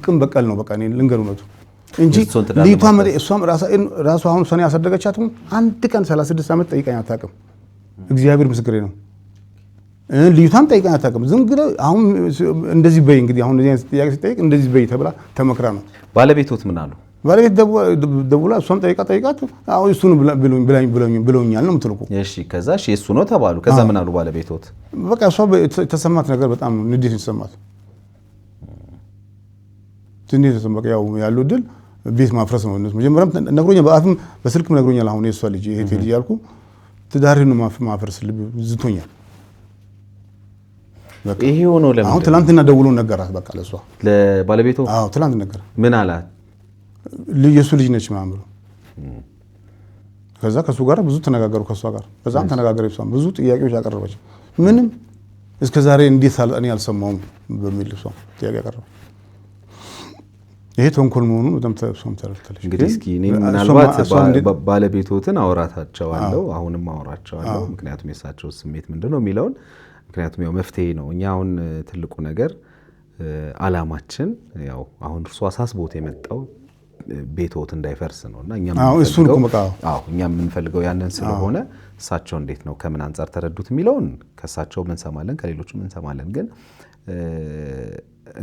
B: ቅም በቀል ነው በቃ እኔ ልንገሩ ነው እንጂ ሊቷ እሷም ራሷ አሁን ሰኔ ያሰደገቻት አንድ ቀን 36 ዓመት ጠይቀኝ አታውቅም እግዚአብሔር ምስክሬ ነው ሊቷም ጠይቀኝ አታውቅም ዝም ብለ አሁን እንደዚህ በይ እንግዲህ አሁን እንደዚህ ጥያቄ ሲጠይቅ እንደዚህ በይ ተብላ ተመክራ ነው
A: ባለቤቶት ምን አሉ
B: ባለቤት ደውላ እሷም ጠይቃት አሁን እሱን ብለውኛል ነው የምትልኩ
A: እሺ ከዛ እሺ እሱ ነው ተባሉ ከዛ ምን አሉ ባለቤቶት
B: በቃ እሷ ተሰማት ነገር በጣም ንዴት ተሰማት ትንሽ ተሰማት ያው ያለው ድል ቤት ማፍረስ ነው እነሱ መጀመሪያም ነግሮኛል በአፍም በስልክም ነግሮኛል አሁን የሷ ልጅ ይሄ ልጅ ያልኩ ትዳርህን ማፍረስ ልብ ዝቶኛል
A: ይሄ ሆኖ ለምን
B: አሁን ትላንትና ደውሎ ነገራት በቃ ለሷ
A: ለባለቤቱ
B: አዎ ትላንት ነገር
A: ምን አላት
B: የሱ ልጅ ነች ማለት ነው ከዛ ከሱ ጋር ብዙ ተነጋገሩ ከሷ ጋር በዛም ተነጋገሩ እሷም ብዙ ጥያቄዎች አቀረበች ምንም እስከዛሬ እንዴት እኔ አልሰማውም በሚል እሷ ጥያቄ አቀረበ ይሄ ተንኮል መሆኑን በጣም ተሰም ተረድተለች
A: እንግዲህ እስኪ እኔ ምናልባት ባለቤቶትን አወራታቸዋለሁ አሁንም አወራቸዋለሁ ምክንያቱም የሳቸው ስሜት ምንድነው የሚለውን ምክንያቱም ያው መፍትሄ ነው እኛ አሁን ትልቁ ነገር አላማችን ያው አሁን እርሱ አሳስቦት የመጣው ቤቶት እንዳይፈርስ ነውና እኛም የምንፈልገው ያንን ስለሆነ እሳቸው እንዴት ነው ከምን አንፃር ተረዱት የሚለውን ከሳቸው ምን ሰማለን ከሌሎቹ ምን ሰማለን ግን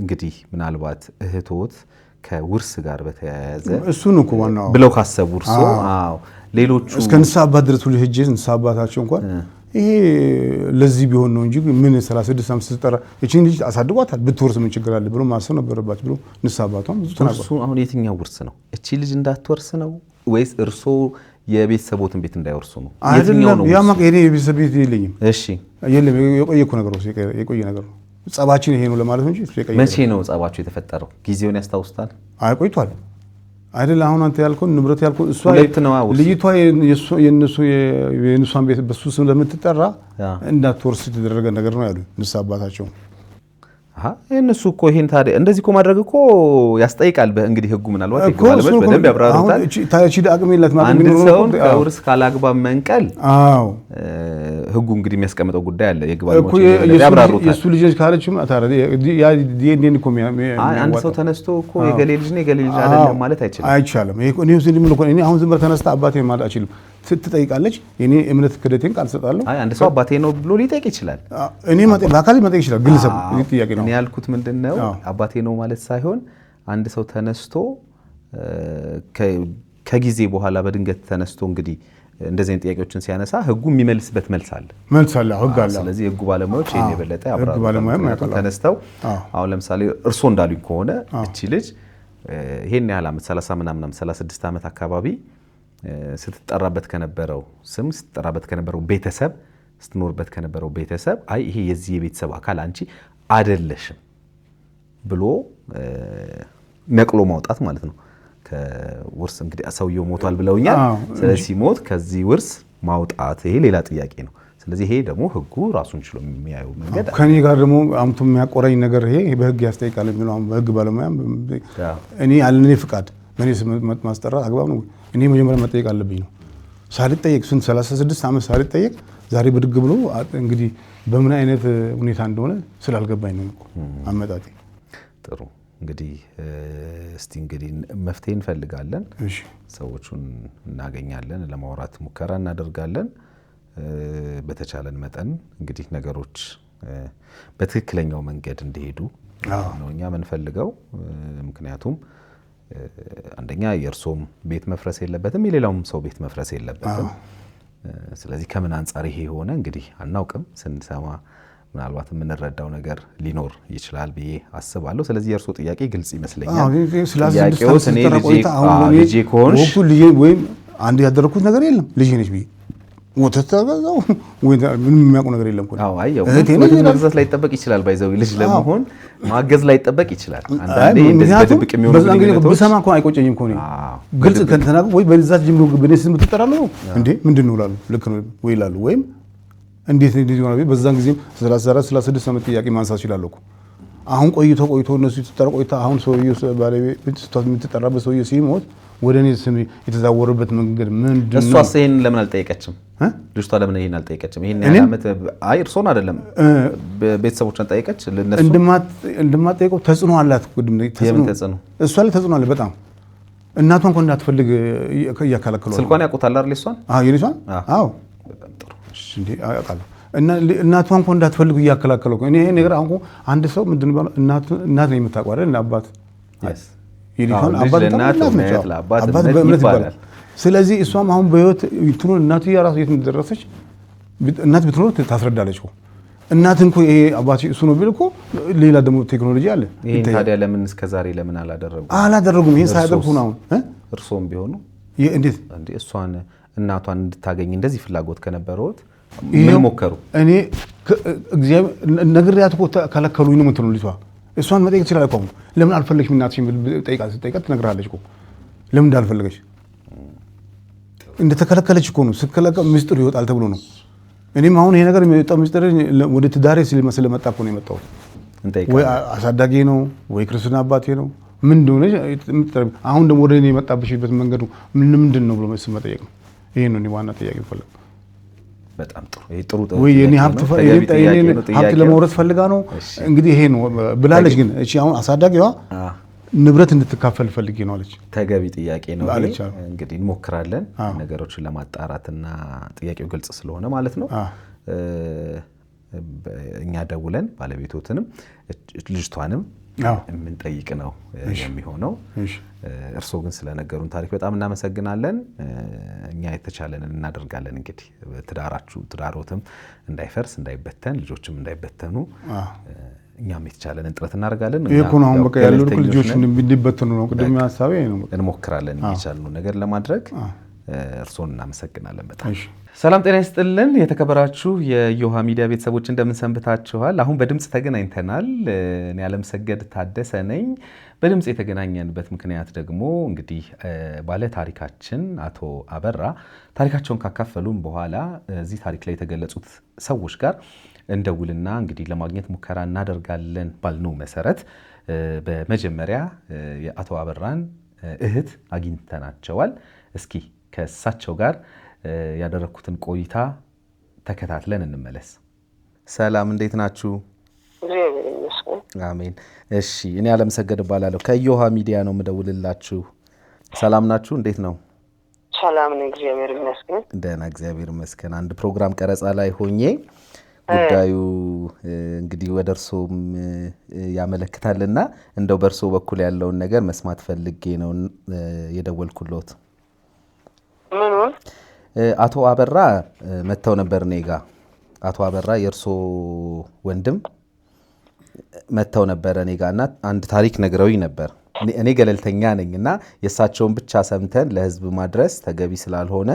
A: እንግዲህ ምናልባት እህቶት ከውርስ ጋር በተያያዘ
B: እሱን እኮ ዋናው
A: ብለው ካሰቡ እርሶ ሌሎቹ
B: እስከ ንስሐ አባት ድረስ ሁሉ ሄጄ ንስሐ አባታቸው እንኳን ይሄ ለዚህ ቢሆን ነው እንጂ ምን 36 ዓመት ስትጠራ እቺን ልጅ አሳድጓታል ብትወርስ ምን ችግር አለ ብሎ ማሰብ ነበረባቸው ብሎ ንስሐ አባቷም ብዙ ተናገሩ
A: እሱ አሁን የትኛው ውርስ ነው እቺ ልጅ እንዳትወርስ ነው ወይስ እርሶ የቤተሰቦትን ቤት እንዳይወርሱ ነው
B: የትኛው ነው ያ ማቀ የቤተሰብ ቤት የለኝም
A: እሺ
B: የለም የቆየ ነገር ነው ጸባችን ይሄ ነው ለማለት ነው እንጂ
A: መቼ ነው ጸባችሁ የተፈጠረው ጊዜውን ያስታውስታል
B: አይቆይቷል አይደል አሁን አንተ ያልከው ንብረት ያልከው እሷ ልጅቷ የነሷን ቤት በሱ ስም ለምትጠራ እንዳትወርስ የተደረገ ነገር ነው ያሉ ንስሐ አባታቸው
A: እነሱ እኮ ይሄን ታዲያ እንደዚህ እኮ ማድረግ እኮ ያስጠይቃል እንግዲህ ህጉ ምናልባት ይገባል በደንብ ያብራሩታል
B: ታዲያ ቺ አቅም የላት ማለት
A: ነው ሰው ከውርስ ካላግባብ መንቀል ህጉ እንግዲህ የሚያስቀምጠው ጉዳይ አለ የግባል ነው ያብራሩታል
B: የሱ ልጅ ካለችም ታዲያ ያ ዲኤንኤ እኮ
A: አንድ ሰው ተነስቶ እኮ የገሌ ልጅ ነው የገሌ ልጅ አይደለም ማለት
B: አይቻልም ይሄ እኔ እኔ አሁን ዝም ብለህ ተነስታ አባቴ ማለት አይችልም ስትጠይቃለች የኔ እምነት ክደቴን ቃል ሰጣለሁ
A: አንድ ሰው አባቴ ነው ብሎ ሊጠይቅ ይችላል
B: እኔ በአካል መጠየቅ ይችላል ግለሰብ ጥያቄ ነው
A: እኔ ያልኩት ምንድነው አባቴ ነው ማለት ሳይሆን አንድ ሰው ተነስቶ ከጊዜ በኋላ በድንገት ተነስቶ እንግዲህ እንደዚህ አይነት ጥያቄዎችን ሲያነሳ ህጉ የሚመልስበት መልስ አለ ህግ አለ ስለዚህ ህጉ ባለሙያዎች ይሄን የበለጠ ያብራራሉ ተነስተው አሁን ለምሳሌ እርሶ እንዳሉኝ ከሆነ እቺ ልጅ ይሄን ያህል ዓመት 30 ምናምን 36 ዓመት አካባቢ ስትጠራበት ከነበረው ስም ስትጠራበት ከነበረው ቤተሰብ ስትኖርበት ከነበረው ቤተሰብ አይ ይሄ የዚህ የቤተሰብ አካል አንቺ አይደለሽም ብሎ ነቅሎ ማውጣት ማለት ነው ከውርስ እንግዲህ ሰውየው ሞቷል ብለውኛል ስለዚህ ሲሞት ከዚህ ውርስ ማውጣት ይሄ ሌላ ጥያቄ ነው ስለዚህ ይሄ ደግሞ ህጉ ራሱን ችሎ የሚያየው መንገድ
B: ከኔ ጋር ደግሞ አምቶ የሚያቆራኝ ነገር ይሄ በህግ ያስጠይቃል የሚለው በህግ ባለሙያ እኔ ያለኔ ፍቃድ በኔ ስም ማስጠራት አግባብ ነው እኔ መጀመሪያ መጠየቅ አለብኝ ነው ሳልጠየቅ 36 ዓመት ሳልጠየቅ ዛሬ ብድግ ብሎ እንግዲህ በምን አይነት ሁኔታ እንደሆነ ስላልገባኝ ነው አመጣጤ
A: ጥሩ እንግዲህ እስቲ እንግዲህ መፍትሄ እንፈልጋለን ሰዎቹን እናገኛለን ለማውራት ሙከራ እናደርጋለን በተቻለን መጠን እንግዲህ ነገሮች በትክክለኛው መንገድ እንዲሄዱ ነው እኛ የምንፈልገው ምክንያቱም አንደኛ የእርሶም ቤት መፍረስ የለበትም የሌላውም ሰው ቤት መፍረስ የለበትም ስለዚህ ከምን አንፃር ይሄ ሆነ እንግዲህ አናውቅም ስንሰማ ምናልባት የምንረዳው ነገር ሊኖር ይችላል ብዬ አስባለሁ ስለዚህ የእርሶ ጥያቄ ግልጽ ይመስለኛል ጥያቄው እኔ ልጄ ከሆንሽ
B: ወቅቱ ልጄ ወይም አንድ ያደረኩት ነገር የለም ልጄ ነች ብዬ ወተት ተገዛው ወይ ምንም የሚያውቁ ነገር የለም
A: አዎ አየው መግዛት ላይ ተጠበቅ ይችላል ባይዘው ልጅ ለመሆን ማገዝ ላይ ተጠበቅ ይችላል አንዳንዴ እንደዚህ በድብቅ የሚሆኑ ነገሮች
B: በሰማ እኮ አይቆጨኝም እኮ ነው ግልጽ ከተናገሩ ወይ በዛት ጅምሩ በኔ ስም ትጠራሉ እንዴ ምንድነው ይላሉ ልክ ነው ወይ ይላሉ ወይም እንዴት ሆነ? በዛን ጊዜም 34 36 ዓመት ጥያቄ ማንሳት ይችላል እኮ። አሁን ቆይቶ እነሱ የተጠራ ቆይታ አሁን ሰውዬው ባለቤት የምትጠራበት ሰውዬው ሲሞት ወደ እኔ ስም የተዛወረበት መንገድ ምንድን ነው?
A: እሷስ ይሄን ለምን አልጠየቀችም? ልጅቷ ለምን ይሄን አልጠየቀችም? ይሄን ያህል ዓመት አይ እርሶን አይደለም ቤተሰቦቿን ጠየቀች? ለነሱ
B: እንደማትጠይቀው ተጽዕኖ አላት።
A: የምን ተጽዕኖ?
B: እሷ ላይ ተጽዕኖ አለ በጣም። እናቷን እንኳን እንዳትፈልግ እያከለከሉ
A: ስልኳን ያውቁታል አይደል? እሷን
B: የልጇን አዎ
A: በጣም ጥሩ
B: እንዴ አውቃለሁ። እና እናቷን እንኳን እንዳትፈልግ እያከለከሉ እኔ ይሄ ነገር አሁን አንድ ሰው ምንድን ነው እናት ነው የምታውቀው አይደል? አባት ይልካን አባት በእምነት ይባላል። ስለዚህ እሷም አሁን በህይወት እንትኑ እናትዬ ራሱ የት እንደደረሰች እናት ብትኖር ታስረዳለች እኮ። እናት እንኳን ይሄ አባት እሱ ነው ቢል እኮ ሌላ ደግሞ ቴክኖሎጂ አለ።
A: ይሄን ታዲያ ለምን እስከዛሬ ለምን አላደረጉም? ይሄን ሳያደርጉ ነው አሁን እርሶም ቢሆኑ
B: እንዴት
A: እሷን እናቷን እንድታገኝ እንደዚህ ፍላጎት ከነበረውት ምን ሞከሩ?
B: እኔ እግዚአብሔር ነግሬያት እኮ ከለከሉኝ ነው የምትለው ልጅቷ። እሷን መጠየቅ ትችላለህ እኮ። ለምን አልፈለግሽም እናትሽን ጠይቃት ትነግርሃለች እኮ ለምን እንዳልፈለገች። እንደተከለከለች እኮ ነው። ስትከለከል ምስጢር ይወጣል ተብሎ ነው። እኔም አሁን ይሄ ነገር የሚወጣው ምስጢር ወደ ትዳሬ ስለመጣ እኮ ነው የመጣው። ወይ አሳዳጊ ነው ወይ ክርስትና አባቴ ነው ምን እንደሆነ አሁን ደግሞ ወደ እኔ የመጣብሽበት መንገዱ ምንድን ነው ብሎ መጠየቅ ነው። ይሄ ነው እኔ ዋና ጥያቄ የምፈልገው።
A: በጣም ጥሩ። ይሄ ጥሩ
B: ወይ የኔ ሀብት ለመውረስ ፈልጋ ነው እንግዲህ ይሄ ነው ብላለች። ግን እቺ አሁን አሳዳጊዋ ንብረት እንድትካፈል ፈልጌ ነው አለች።
A: ተገቢ ጥያቄ ነው አለች። እንግዲህ እንሞክራለን ነገሮችን ለማጣራትና ጥያቄው ግልጽ ስለሆነ ማለት ነው። እኛ ደውለን ባለቤቶትንም ልጅቷንም የምንጠይቅ ነው የሚሆነው። እርስዎ ግን ስለነገሩን ታሪክ በጣም እናመሰግናለን። እኛ የተቻለንን እናደርጋለን። እንግዲህ ትዳሮትም እንዳይፈርስ እንዳይበተን፣ ልጆችም እንዳይበተኑ እኛም የተቻለንን ጥረት እናደርጋለን።
B: አሁን በቃ ያለው ልጆች እንዲበተኑ ነው ቅድም ሐሳቤ ነው።
A: እንሞክራለን የሚቻልነው ነገር ለማድረግ። እርስዎን እናመሰግናለን በጣም። ሰላም ጤና ይስጥልን የተከበራችሁ የዮሃ ሚዲያ ቤተሰቦች እንደምን ሰንብታችኋል? አሁን በድምጽ ተገናኝተናል። እኔ አለምሰገድ ታደሰ ነኝ። በድምጽ የተገናኘንበት ምክንያት ደግሞ እንግዲህ ባለ ታሪካችን አቶ አበራ ታሪካቸውን ካካፈሉን በኋላ እዚህ ታሪክ ላይ የተገለጹት ሰዎች ጋር እንደውልና እንግዲህ ለማግኘት ሙከራ እናደርጋለን ባልነው መሰረት በመጀመሪያ የአቶ አበራን እህት አግኝተናቸዋል። እስኪ ከእሳቸው ጋር ያደረኩትን ቆይታ ተከታትለን እንመለስ። ሰላም እንዴት ናችሁ? አሜን። እሺ እኔ አለምሰገድ እባላለሁ ከዮሃ ሚዲያ ነው የምደውልላችሁ። ሰላም ናችሁ? እንዴት ነው?
C: ሰላም ነው እግዚአብሔር ይመስገን።
A: ደህና እግዚአብሔር ይመስገን። አንድ ፕሮግራም ቀረጻ ላይ ሆኜ ጉዳዩ እንግዲህ ወደ እርሶም ያመለክታልና እንደው በእርሶ በኩል ያለውን ነገር መስማት ፈልጌ ነው የደወልኩሎት።
C: ምኑን?
A: አቶ አበራ መተው ነበር እኔ ጋ። አቶ አበራ የእርሶ ወንድም መተው ነበር እኔ ጋ እና አንድ ታሪክ ነግረውኝ ነበር። እኔ ገለልተኛ ነኝ እና የእሳቸውን ብቻ ሰምተን ለህዝብ ማድረስ ተገቢ ስላልሆነ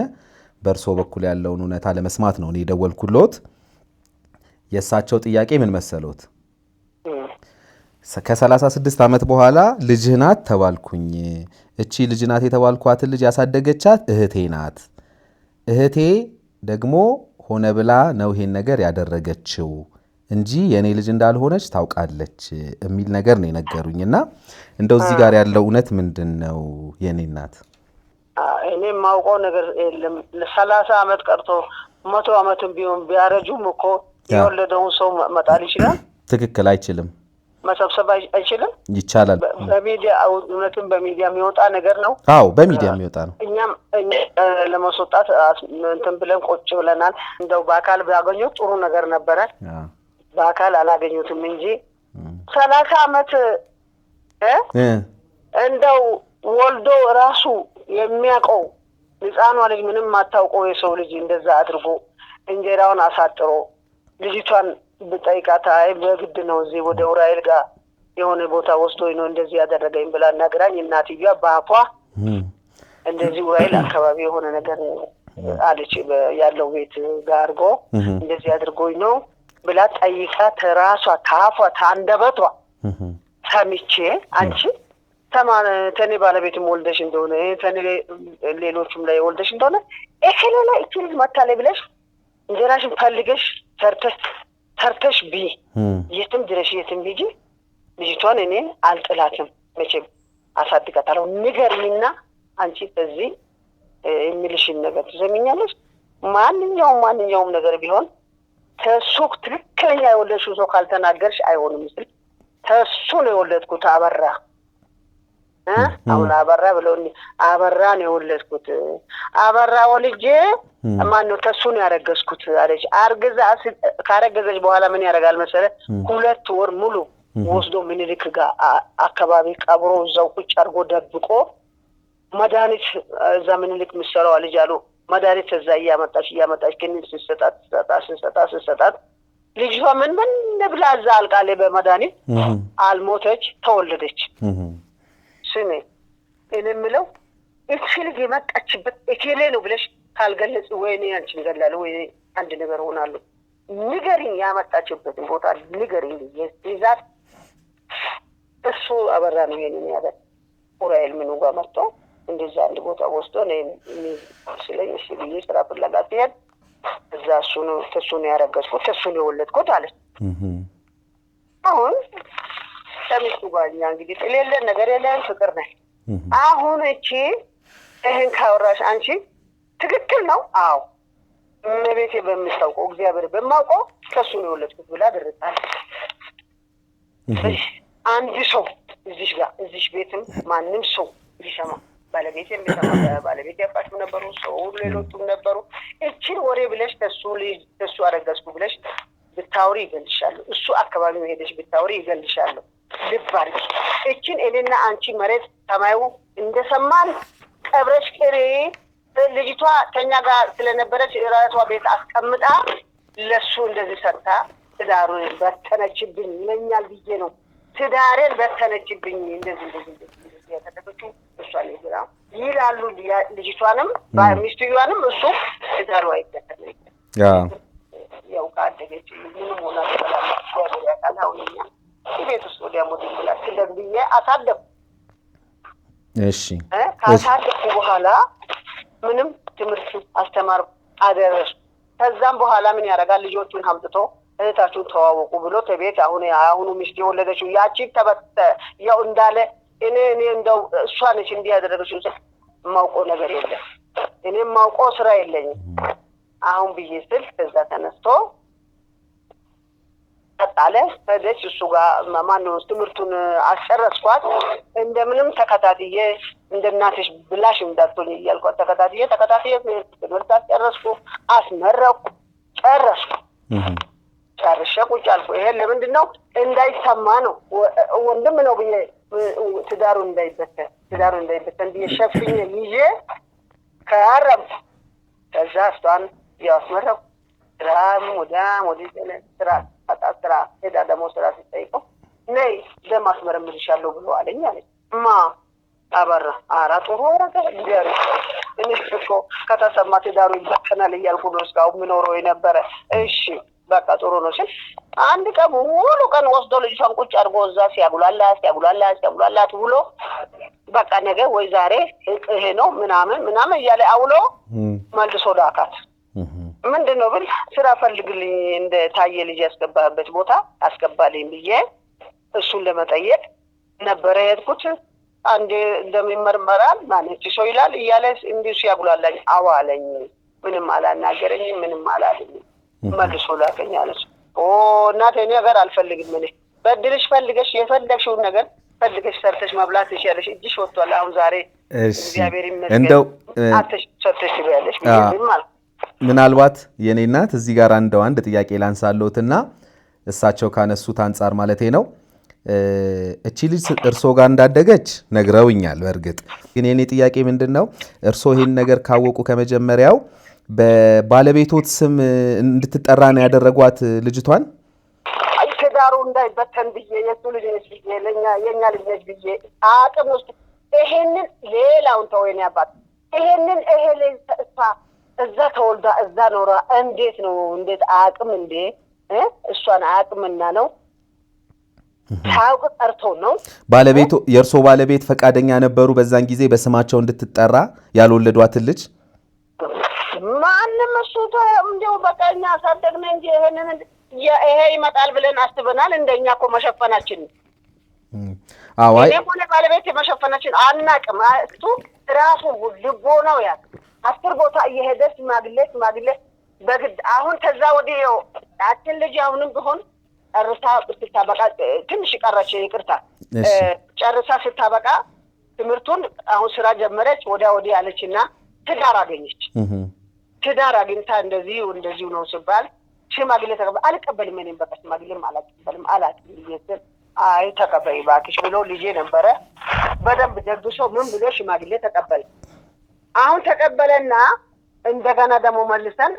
A: በእርሶ በኩል ያለውን እውነታ ለመስማት ነው እኔ የደወልኩሎት። የእሳቸው ጥያቄ ምን መሰሎት? ከ36 ዓመት በኋላ ልጅህ ናት ተባልኩኝ። እቺ ልጅ ናት የተባልኳትን ልጅ ያሳደገቻት እህቴ ናት። እህቴ ደግሞ ሆነ ብላ ነው ይሄን ነገር ያደረገችው እንጂ የኔ ልጅ እንዳልሆነች ታውቃለች የሚል ነገር ነው የነገሩኝ። እና እንደው እዚህ ጋር ያለው እውነት ምንድነው? የኔ እናት
C: እኔ የማውቀው ነገር የለም። ለ30 ዓመት ቀርቶ 100 ዓመትም ቢሆን ቢያረጁም እኮ የወለደውን ሰው መጣል ይችላል?
A: ትክክል። አይችልም።
C: መሰብሰብ አይችልም?
A: ይቻላል።
C: በሚዲያ እውነትም በሚዲያ የሚወጣ ነገር ነው።
A: አዎ በሚዲያ የሚወጣ ነው።
C: እኛም ለማስወጣት እንትን ብለን ቁጭ ብለናል። እንደው በአካል ቢያገኙት ጥሩ ነገር ነበረ። በአካል አላገኙትም እንጂ 30 ዓመት እንደው ወልዶ ራሱ የሚያውቀው ሕፃኗ ልጅ ምንም ማታውቀው የሰው ልጅ እንደዛ አድርጎ እንጀራውን አሳጥሮ ልጅቷን ብጠይቃት አይ በግድ ነው እዚህ ወደ ኡራኤል ጋር የሆነ ቦታ ወስዶኝ ነው እንደዚህ ያደረገኝ ብላ ነግራኝ፣ እናትዬዋ በአፏ እንደዚህ ኡራኤል አካባቢ የሆነ ነገር አለች ያለው ቤት ጋር አድርጎ እንደዚህ አድርጎኝ ነው ብላ ጠይቃ ተራሷ ታፏ ታንደበቷ ሰምቼ አንቺ ተኔ ባለቤትም ወልደሽ እንደሆነ ተኔ ሌሎችም ላይ ወልደሽ እንደሆነ እከሌላ እቺ ልጅ መታለይ ብለሽ እንጀራሽን ፈልገሽ ሰርተሽ ቢ የትም ድረሽ የትም ሂጂ ልጅቷን እኔ አልጥላትም መቼም አሳድጋታለሁ ንገሪኝና አንቺ በዚህ የሚልሽን ነገር ትሰሚኛለሽ ማንኛውም ነገር ቢሆን ተሱ ትክክለኛ የወለድሽው ሰው ካልተናገርሽ አይሆንም ስል ተሱ ነው የወለድኩት አበራ አሁን አበራ ብለውኝ አበራ ነው የወለድኩት አበራ ወልጄ ማነው ተሱ ነው ያረገዝኩት አለች አርግዛ ካረገዘች በኋላ ምን ያደርጋል መሰለ 2 ወር ሙሉ ወስዶ ምኒልክ ጋር አካባቢ ቀብሮ እዛው ቁጭ አርጎ ደብቆ መድኃኒት እዛ ምኒልክ ምሰራው ልጅ አሉ መድኃኒት እዛ እያመጣች ከኒስ ሰጣት ልጅዋ ምን ብላ እዛ አልቃለ በመድኃኒት አልሞተች ተወለደች ስሜ እኔምለው እቺ ልጅ የመጣችበት እኬሌ ነው ብለሽ ካልገለጽ ወይኔ አንቺ ይገላል ወይ አንድ ነገር ሆናለሁ ንገሪኝ ያመጣችበት ቦታ ንገሪኝ ይዛት እሱ አበራ ነው የኔ ያበ ኡራኤል ምኑ ጋር መጥቶ እንደዛ አንድ ቦታ ወስዶ ነው ስለኝ እሺ ብዬ ስራ ፍላጋት ይሄድ እዛ እሱ ነው ያረገዝኩት እሱ ነው የወለድኩት አለ አሁን ሰሚቱ ጋኛ እንግዲህ የሌለ ነገር የለም ፍቅር ነው አሁን እቺ ይሄን ካወራሽ አንቺ ትክክል ነው አው መቤቴ በሚታውቀው እግዚአብሔር በማውቀው ከሱ ነው የወለድኩት ብላ ድርጣል አንድ ሰው እዚህ ቤትም ማንንም ሰው ሊሰማ ባለቤቴ ያባሽ ነበሩ ሰው ሌሎቹም ነበሩ እቺን ወሬ ብለሽ ተሱ አረጋስኩ ብለሽ ብታውሪ ይገልሻል እሱ አካባቢ ሄደሽ ብታውሪ ይገልሻል ልባር እቺን እኔና አንቺ መሬት ሰማዩ እንደሰማን ቀብረሽ ከሬ ልጅቷ ከኛ ጋር ስለነበረች ራሷ ቤት አስቀምጣ ለሱ እንደዚህ ሰርታ ትዳሩን በተነችብኝ ይለኛል ብዬ ነው ትዳሬን በተነችብኝ እንደዚህ ያተደረገው እሷ ላይ ግራ ይላሉ ልጅቷንም ባሚስቱያንም እሱ ትዳሩ አይተከለ ያው ካደገች ምንም ሆና ተላላ ያቃላውኛ ቤት ውስጥ ወዲያ ሞት ይላል ስለዚህ አሳደብ
A: እሺ
C: ካሳደብ በኋላ ምንም ትምህርት አስተማር አደረስ ከዛም በኋላ ምን ያረጋል ልጆቹን አምጥቶ እህታችሁን ተዋወቁ ብሎ ተቤት አሁኑ ሚስት የወለደችው ያቺ ተበተ ያው እንዳለ እኔ እንደው እሷ ነች እንዲያደረገችው ማውቀው ነገር የለም እኔም ማውቀው ስራ የለኝም አሁን በየስል ከዛ ተነስቶ ተጣለ ፈደች እሱ ጋር ማማነው ትምህርቱን አስጨረስኳት እንደምንም ተከታትዬ እንደናትሽ ብላሽ እንዳትሆኝ ይያልኳት ተከታትዬ ትምህርት አስጨረስኩ አስመረኩ ጨረስኩ ጨርሼ ቁጭ አልኩ ይሄ ለምንድነው እንዳይሰማ ነው ወንድም ነው ብዬ ትዳሩ እንዳይበተን ቢሸፍኝ ይዤ ከአረብ ከዛ እሷን ያስመረኩ ስራ አጣጥራ ሄዳ ደግሞ ስራ ሲጠይቀው ነይ ለማስመረምርሻለሁ ብሎ አለኝ አበራ ጥሩ ወረቀ እንዲያሩ እንስኮ ከተሰማ ትዳሩ ይበተናል እያልኩ ነው እስካሁን ምኖረው የነበረ እሺ በቃ ጥሩ ነው ሲል አንድ ቀን ሙሉ ቀን ወስዶ ልጅቷን ቁጭ አድርጎ እዛ ሲያጉላላት ብሎ በቃ ነገ ወይ ዛሬ ይሄ ነው ምናምን እያለ አውሎ መልሶ ዳካት ምንድነው ብል ስራ ፈልግልኝ እንደ ታየ ልጅ ያስገባበት ቦታ አስገባልኝ ብዬ እሱን ለመጠየቅ ነበር የሄድኩት አንዴ እንደሚመርመራል ማለት ሰው ይላል እያለ እንዲሁ ሲያጉላላኝ አዋለኝ ምንም አላናገረኝ ምንም አላለኝ መልሶ ላከኝ አለች እናቴ እኔ ነገር አልፈልግም እኔ በድልሽ ፈልገሽ የፈለግሽውን ነገር ፈልገሽ ሰርተሽ መብላት ይችላልሽ እጅሽ ወጥቷል አሁን ዛሬ እግዚአብሔር ይመስገን እንደው አትሽ ሰርተሽ ትበያለሽ ምንም ማለት
A: ምናልባት የኔ እናት እዚህ ጋር አንድ ጥያቄ ላንሳለሁትና እሳቸው ካነሱት አንፃር ማለቴ ነው እቺ ልጅ እርሶ ጋር እንዳደገች ነግረውኛል በእርግጥ ግን የኔ ጥያቄ ምንድነው እርሶ ይሄን ነገር ካወቁ ከመጀመሪያው በባለቤቶት ስም እንድትጠራ ነው ያደረጓት ልጅቷን
C: ትዳሩ እንዳይበተን ብዬ የሱ ልጅ ነች ብዬ የኛ ልጅ ነች ብዬ አቅም ውስጥ ይሄንን ሌላውን ተወኝ ያባት ይሄንን ልጅ እዛ ተወልዳ እዛ ኖራ እንዴት አቅም እንዴ እሷን አቅምና ነው ታውቁ ጠርቶ ነው
A: ባለቤቱ የእርሶ ባለቤት ፈቃደኛ ነበሩ በዛን ጊዜ በስማቸው እንድትጠራ ያልወለዷት ልጅ
C: ማንም እሱ እንደው በቃኛ አሳደግነ እንጂ ይሄ ይመጣል ብለን አስበናል። እንደኛ እኮ መሸፈናችን አዋይ እኔ ሆነ ባለቤት መሸፈናችን አናቅም። እሱ ራሱ ልቦ ነው ያ 10 ቦታ እየሄደ ሽማግሌ በግድ አሁን ከዛ ወዲህ አችን ልጅ አሁንም ቢሆን ጨርሳ ስታበቃ ትንሽ ቀረች ይቅርታ ጨርሳ ስታበቃ ትምህርቱን አሁን ስራ ጀመረች ወዲያ አለችና ትዳር አገኘች። ትዳር አግኝታ እንደዚህ ነው ሲባል ሽማግሌ ተቀበል አልቀበልም እኔም በቃ ሽማግሌም አላውቅም ይየት አይ ተቀበይ ባክሽ ብሎ ልጄ ነበረ በደንብ ደግሶ ምን ብሎ ሽማግሌ ተቀበለ። አሁን ተቀበለና እንደገና ደግሞ መልሰን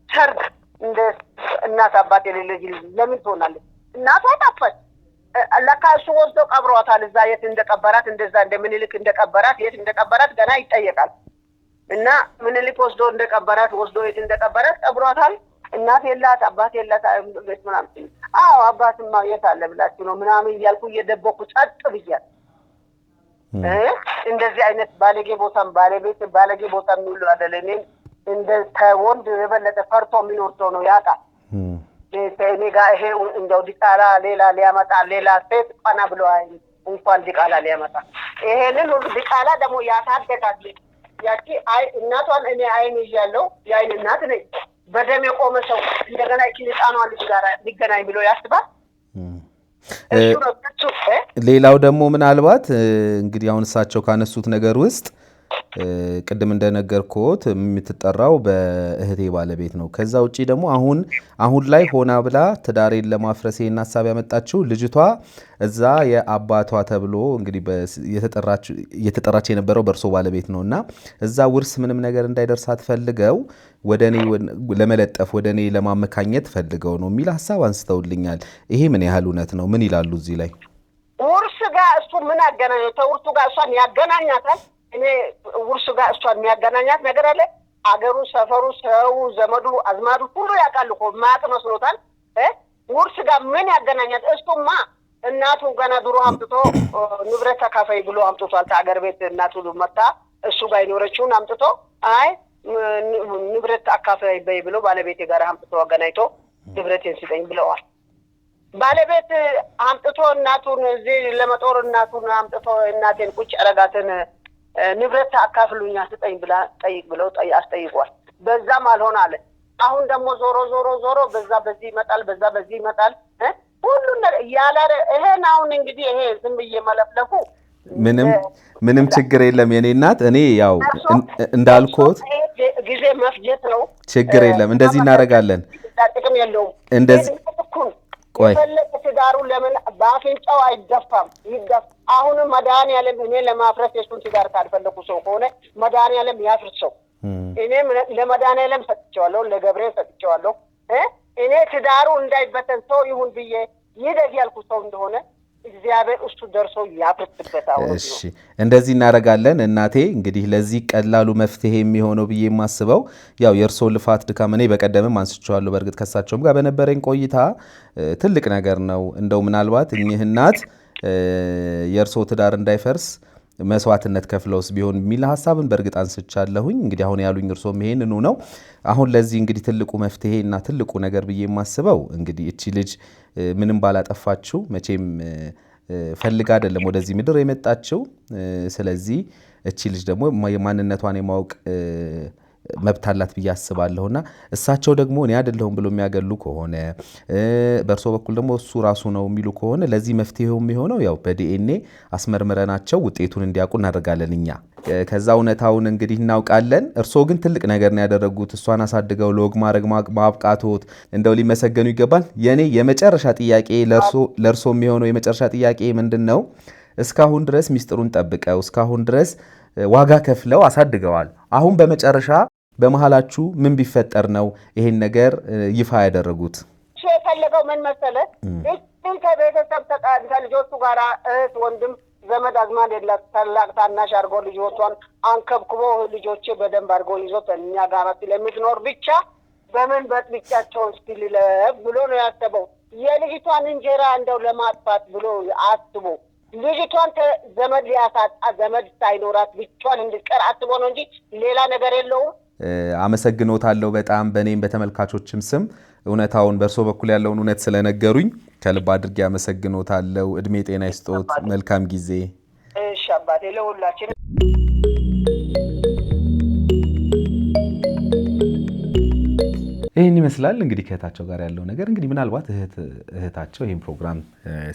C: ሰርግ እንደ እናት አባት የሌለች ለምን ትሆናለች? እናቷ ታፈች ለካ እሱ ወስዶ ቀብሯታል። እዛ የት እንደቀበራት እንደዛ እንደምንልክ እንደቀበራት የት እንደቀበራት ገና ይጠየቃል። እና ምንልክ ወስዶ እንደቀበራት ወስዶ የት እንደቀበራት ቀብሯታል። እናት የላት አባት የላት ምናምን አዎ አባትማ የት አለ ብላችሁ ነው ምናምን እያልኩ እየደበኩ ጸጥ ብያለሁ። እንደዚህ አይነት ባለጌ ቦታም ባለጌ ቦታ የሚውሉ አይደለም። እንደ ተወንድ የበለጠ ፈርቶ የሚኖር ሰው ነው ያውቃል። እኔ ጋር ይሄ እንደው ዲቃላ ሌላ ሊያመጣ ሌላ ሴት ቀና ብሎ እንኳን ዲቃላ ሊያመጣ ይሄንን ሁሉ ዲቃላ ደግሞ ያታደጋት ያቺ እናቷን እኔ አይን ይያለው የአይን እናት ነኝ በደም የቆመ ሰው እንደገና ህፃኗን ልጅ ጋር ሊገናኝ ብሎ ያስባል።
A: ሌላው ደግሞ ምናልባት እንግዲህ አሁን እሳቸው ካነሱት ነገር ውስጥ ቅድም እንደነገርኩት የምትጠራው በእህቴ ባለቤት ነው። ከዛ ውጪ ደግሞ አሁን ላይ ሆና ብላ ትዳሬን ለማፍረስ ይሄን ሐሳብ ያመጣችው ልጅቷ እዛ የአባቷ ተብሎ እንግዲህ እየተጠራች የነበረው በእርሶ ባለቤት ነውና እዛ ውርስ ምንም ነገር እንዳይደርሳት ፈልገው ወደኔ ለመለጠፍ ወደኔ ለማመካኘት ፈልገው ነው የሚል ሐሳብ አንስተውልኛል። ይሄ ምን ያህል እውነት ነው? ምን ይላሉ እዚህ ላይ?
C: ውርስ ጋር እሱ ምን አገናኘው? ተውርቱ ጋር እሷን ያገናኛታል። እኔ ውርስ ጋር እሷን የሚያገናኛት ነገር አለ? አገሩ፣ ሰፈሩ፣ ሰው፣ ዘመዱ፣ አዝማዱ ሁሉ ያውቃል እኮ ማቅ መስሎታል። ውርስ ጋር ምን ያገናኛት? እሱማ እናቱ ገና ድሮ አምጥቶ ንብረት ተካፋይ ብሎ አምጥቷል። ከአገር ቤት እናቱ መጣ እሱ ጋር ይኖረችውን አምጥቶ አይ ንብረት አካፋይ በይ ብሎ ባለቤቴ ጋር አምጥቶ አገናኝቶ ንብረቴን ስጠኝ ብለዋል። ባለቤት አምጥቶ እናቱን እዚህ ለመጦር እናቱን አምጥቶ እናቴን ቁጭ አረጋትን ንብረት አካፍሉኛ ስጠኝ ብላ ጠይቅ ብለው አስጠይቋል። በዛም አልሆነ አለ። አሁን ደግሞ ዞሮ በዚህ ይመጣል ሁሉ ያላረ ይሄን አሁን እንግዲህ ይሄ ዝም እየመለፍለፉ
A: ምንም ችግር የለም የኔ እናት። እኔ ያው እንዳልኩት
C: ጊዜ መፍጀት ነው።
A: ችግር የለም እንደዚህ እናደርጋለን።
C: ጥቅም የለውም
A: እንደዚህ
C: ቆይ ትዳሩ ለምን በአፍንጫው አይደፋም? ይደፋ። አሁንም መድኃኒዓለም እኔ ለማፍረስ የሱን ትዳር ካልፈለኩ ሰው ከሆነ መድኃኒዓለም ያፍርሰው። እኔም ለመድኃኒዓለም ሰጥቼዋለሁ፣ ለገብርኤል ሰጥቼዋለሁ። እኔ ትዳሩ እንዳይበተን ሰው ይሁን ብዬ ይደግ ያልኩ ሰው እንደሆነ እግዚአብሔር እሱ ደርሶ ያፍርስበት።
A: እሺ እንደዚህ እናደርጋለን እናቴ። እንግዲህ ለዚህ ቀላሉ መፍትሄ የሚሆነው ብዬ የማስበው ያው የእርሶ ልፋት ድካም እኔ በቀደምም አንስቼዋለሁ። በእርግጥ ከሳቸውም ጋር በነበረኝ ቆይታ ትልቅ ነገር ነው። እንደው ምናልባት እኚህ እናት የእርሶ ትዳር እንዳይፈርስ መስዋዕትነት ከፍለውስ ቢሆን የሚል ሐሳብን በእርግጥ አንስቻለሁኝ። እንግዲህ አሁን ያሉኝ እርሶም ይሄንኑ ነው። አሁን ለዚህ እንግዲህ ትልቁ መፍትሄ እና ትልቁ ነገር ብዬ የማስበው እንግዲህ እቺ ልጅ ምንም ባላጠፋችው መቼም ፈልጋ አይደለም ወደዚህ ምድር የመጣችው። ስለዚህ እቺ ልጅ ደግሞ የማንነቷን የማወቅ መብት አላት ብዬ አስባለሁና እሳቸው ደግሞ እኔ አይደለሁም ብሎ የሚያገሉ ከሆነ በእርሶ በኩል ደግሞ እሱ ራሱ ነው የሚሉ ከሆነ ለዚህ መፍትሄው የሚሆነው ያው በዲኤንኤ አስመርምረናቸው ውጤቱን እንዲያውቁ እናደርጋለን እኛ። ከዛ እውነታውን እንግዲህ እናውቃለን። እርሶ ግን ትልቅ ነገር ነው ያደረጉት። እሷን አሳድገው ለወግ ማድረግ ማብቃቶት እንደው ሊመሰገኑ ይገባል። የኔ የመጨረሻ ጥያቄ ለእርሶ የሚሆነው የመጨረሻ ጥያቄ ምንድን ነው? እስካሁን ድረስ ሚስጥሩን ጠብቀው እስካሁን ድረስ ዋጋ ከፍለው አሳድገዋል። አሁን በመጨረሻ በመሃላችሁ ምን ቢፈጠር ነው ይሄን ነገር ይፋ ያደረጉት?
C: እሱ የፈለገው ምን መሰለህ? ከቤተሰብ ከልጆቹ ጋር እህት፣ ወንድም፣ ዘመድ አዝማድ የላት ታላቅ ታናሽ አድርጎ ልጆቿን አንከብክቦ ልጆቼ በደንብ አድርጎ ይዞት እኛ ጋር ስለምትኖር ብቻ በምን በጥብጫቸውን ስቲልለብ ብሎ ነው ያሰበው። የልጅቷን እንጀራ እንደው ለማጥፋት ብሎ አስቦ ልጅቷን ዘመድ ሊያሳጣ ዘመድ ሳይኖራት ብቻዋን እንድትቀር አስቦ ነው እንጂ ሌላ ነገር የለውም።
A: አመሰግኖታለሁ በጣም በእኔም በተመልካቾችም ስም እውነታውን በእርሶ በኩል ያለውን እውነት ስለነገሩኝ ከልብ አድርጌ አመሰግኖታለሁ። እድሜ ጤና ይስጦት። መልካም ጊዜ።
C: እሺ አባቴ ለሁላችን
A: ይህን ይመስላል እንግዲህ ከእህታቸው ጋር ያለው ነገር። እንግዲህ ምናልባት እህታቸው ይህን ፕሮግራም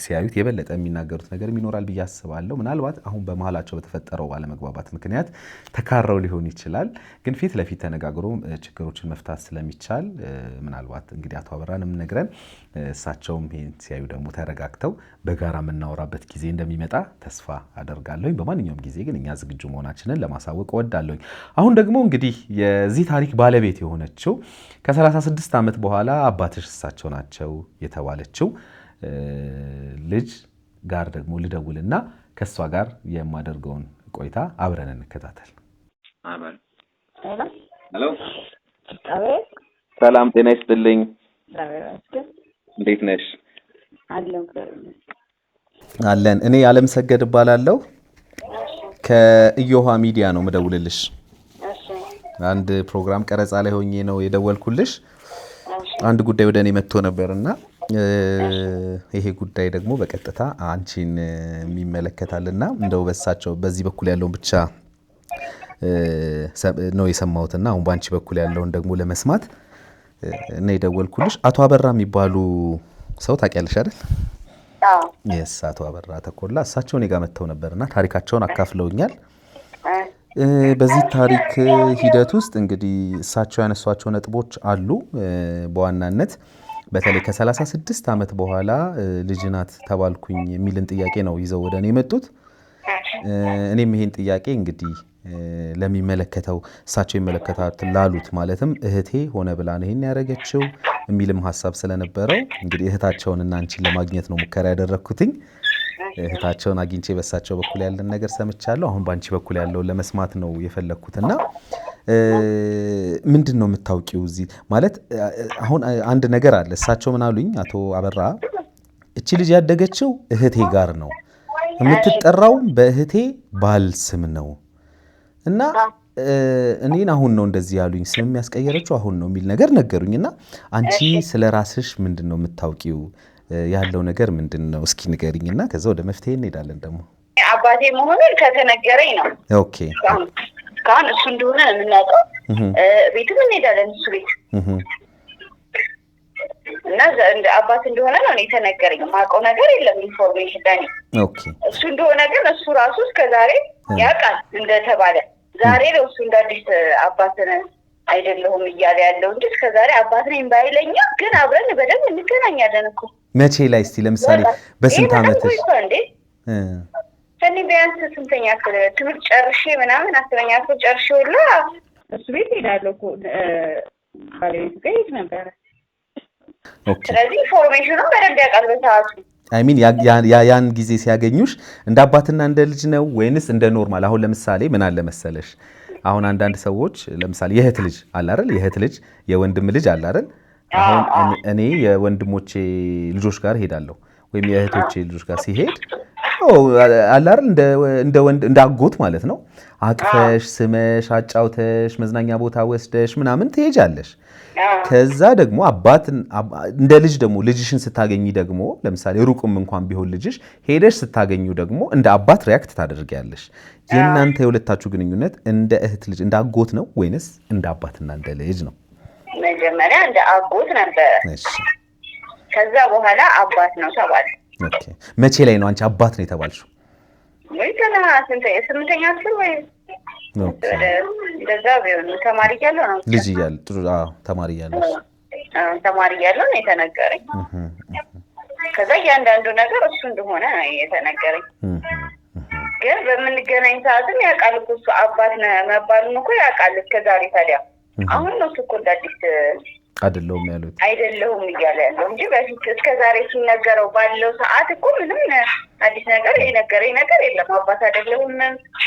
A: ሲያዩት የበለጠ የሚናገሩት ነገር ይኖራል ብዬ አስባለሁ። ምናልባት አሁን በመሀላቸው በተፈጠረው ባለመግባባት ምክንያት ተካረው ሊሆን ይችላል። ግን ፊት ለፊት ተነጋግሮ ችግሮችን መፍታት ስለሚቻል ምናልባት እንግዲህ አቶ አበራንም ነግረን እሳቸውም ይህን ሲያዩ ደግሞ ተረጋግተው በጋራ የምናወራበት ጊዜ እንደሚመጣ ተስፋ አደርጋለሁ። በማንኛውም ጊዜ ግን እኛ ዝግጁ መሆናችንን ለማሳወቅ እወዳለሁ። አሁን ደግሞ እንግዲህ የዚህ ታሪክ ባለቤት የሆነችው ከ36 ዓመት በኋላ አባትሽ እሳቸው ናቸው የተባለችው ልጅ ጋር ደግሞ ልደውልና ከሷ ጋር የማደርገውን ቆይታ አብረን እንከታተል።
D: ሄሎ፣
E: ሰላም ጤና ይስጥልኝ። እንዴት ነሽ?
A: አለን። እኔ አለምሰገድ እባላለሁ። ከኢዮሃ ሚዲያ ነው ምደውልልሽ። አንድ ፕሮግራም ቀረጻ ላይ ሆኜ ነው የደወልኩልሽ። አንድ ጉዳይ ወደ እኔ መጥቶ ነበርና ይሄ ጉዳይ ደግሞ በቀጥታ አንቺን የሚመለከታልና እንደው በሳቸው በዚህ በኩል ያለውን ብቻ ነው የሰማሁትና አሁን ባንቺ በኩል ያለውን ደግሞ ለመስማት ነው የደወልኩልሽ። አቶ አበራ የሚባሉ ሰው ታውቂያለሽ አይደል?
D: አዎ።
A: የስ አቶ አበራ ተኮላ እሳቸው እኔ ጋር መጥተው ነበርና ታሪካቸውን አካፍለውኛል። በዚህ ታሪክ ሂደት ውስጥ እንግዲህ እሳቸው ያነሷቸው ነጥቦች አሉ። በዋናነት በተለይ ከ36 ዓመት በኋላ ልጅ ናት ተባልኩኝ የሚልን ጥያቄ ነው ይዘው ወደ እኔ የመጡት። እኔም ይሄን ጥያቄ እንግዲህ ለሚመለከተው እሳቸው ይመለከታል ላሉት ማለትም እህቴ ሆነ ብላ ነው ይሄን ያደረገችው የሚልም ሐሳብ ስለነበረው እንግዲህ እህታቸውንና አንቺን ለማግኘት ነው ሙከራ ያደረኩትኝ። እህታቸውን አግኝቼ በሳቸው በኩል ያለን ነገር ሰምቻለሁ። አሁን ባንቺ በኩል ያለውን ለመስማት ነው የፈለኩትና ምንድነው የምታውቂው እዚህ ማለት አሁን አንድ ነገር አለ። እሳቸው ምን አሉኝ አቶ አበራ እቺ ልጅ ያደገችው እህቴ ጋር ነው፣ የምትጠራው በእህቴ ባል ስም ነው እና እኔን አሁን ነው እንደዚህ ያሉኝ፣ ስም የሚያስቀየረችው አሁን ነው የሚል ነገር ነገሩኝና አንቺ ስለ ራስሽ ምንድነው የምታውቂው ያለው ነገር ምንድነው እስኪ ንገሪኝና ከዛ ወደ መፍትሄ እንሄዳለን። ደግሞ
D: አባቴ መሆኑን ከተነገረኝ ነው።
A: ኦኬ
D: ካን እሱ እንደሆነ የምናውቀው ቤትም እንሄዳለን እሱ ቤት እና እንደ አባት እንደሆነ ነው የተነገረኝ። የማውቀው ነገር የለም ኢንፎርሜሽን ዳኒ።
A: ኦኬ
D: እሱ እንደሆነ ግን እሱ ራሱ እስከዛሬ ያውቃል እንደተባለ ዛሬ ነው እሱ እንደ አዲስ አባት አይደለሁም እያለ ያለው እንጂ እስከዛሬ አባት ነኝ ባይለኛ ግን አብረን በደንብ እንገናኛለን እኮ።
A: መቼ ላይ እስቲ ለምሳሌ በስንት ዓመትሽ?
D: እኔ ቢያንስ ስንተኛ ክፍል ትምህርት ጨርሼ ምናምን 10ኛ ክፍል ጨርሼ ሁላ እሱ ቤት ሄዳለሁ እኮ ባለቤቱ ጋር ሄድ ነበረ።
A: ኦኬ
D: ስለዚህ ኢንፎርሜሽኑ በደንብ ያውቃል በሰዓቱ።
A: አይ ሚን ያን ጊዜ ሲያገኙሽ እንደ አባትና እንደ ልጅ ነው ወይንስ እንደ ኖርማል? አሁን ለምሳሌ ምን አለ መሰለሽ አሁን አንዳንድ ሰዎች ለምሳሌ የእህት ልጅ አለ አይደል? የእህት ልጅ የወንድም ልጅ አለ አይደል? አሁን እኔ የወንድሞቼ ልጆች ጋር ሄዳለሁ ወይም የእህቶቼ ልጆች ጋር ሲሄድ አለ አይደል እንደ ወንድ እንደ አጎት ማለት ነው። አቅፈሽ ስመሽ አጫውተሽ መዝናኛ ቦታ ወስደሽ ምናምን ትሄጃለሽ። ከዛ ደግሞ አባት እንደ ልጅ ደግሞ ልጅሽን ስታገኚ ደግሞ ለምሳሌ ሩቁም እንኳን ቢሆን ልጅሽ ሄደሽ ስታገኙ ደግሞ እንደ አባት ሪያክት ታደርጊያለሽ። የእናንተ የሁለታችሁ ግንኙነት እንደ እህት ልጅ እንደ አጎት ነው ወይንስ እንደ አባትና እንደ ልጅ ነው?
D: መጀመሪያ እንደ አጎት ነበረ።
A: እሺ
D: ከዛ በኋላ አባት ነው ተባለ።
A: ኦኬ መቼ ላይ ነው አንቺ አባት ነው የተባልሽው?
D: ወይ ገና ስምንተኛ ክፍል ወይ እንደዛ ቢሆን ተማሪ እያለሁ ነው።
A: ልጅ እያለሁ ተማሪ እያለሁ
D: ተማሪ እያለሁ ነው የተነገረኝ። ከዛ እያንዳንዱ ነገር እሱ እንደሆነ የተነገረኝ። ግን በምንገናኝ ሰዓትም ያውቃል እኮ እሱ አባት መባሉን እኮ ያውቃል እስከዛሬ። ታዲያ አሁን ነው እኮ እንደ አዲስ
A: አይደለሁም ያሉት
D: አይደለሁም እያለ ያለው እንጂ በፊት እስከዛሬ ሲነገረው ባለው ሰዓት እኮ ምንም አዲስ ነገር የነገረኝ ነገር የለም። አባት አይደለሁም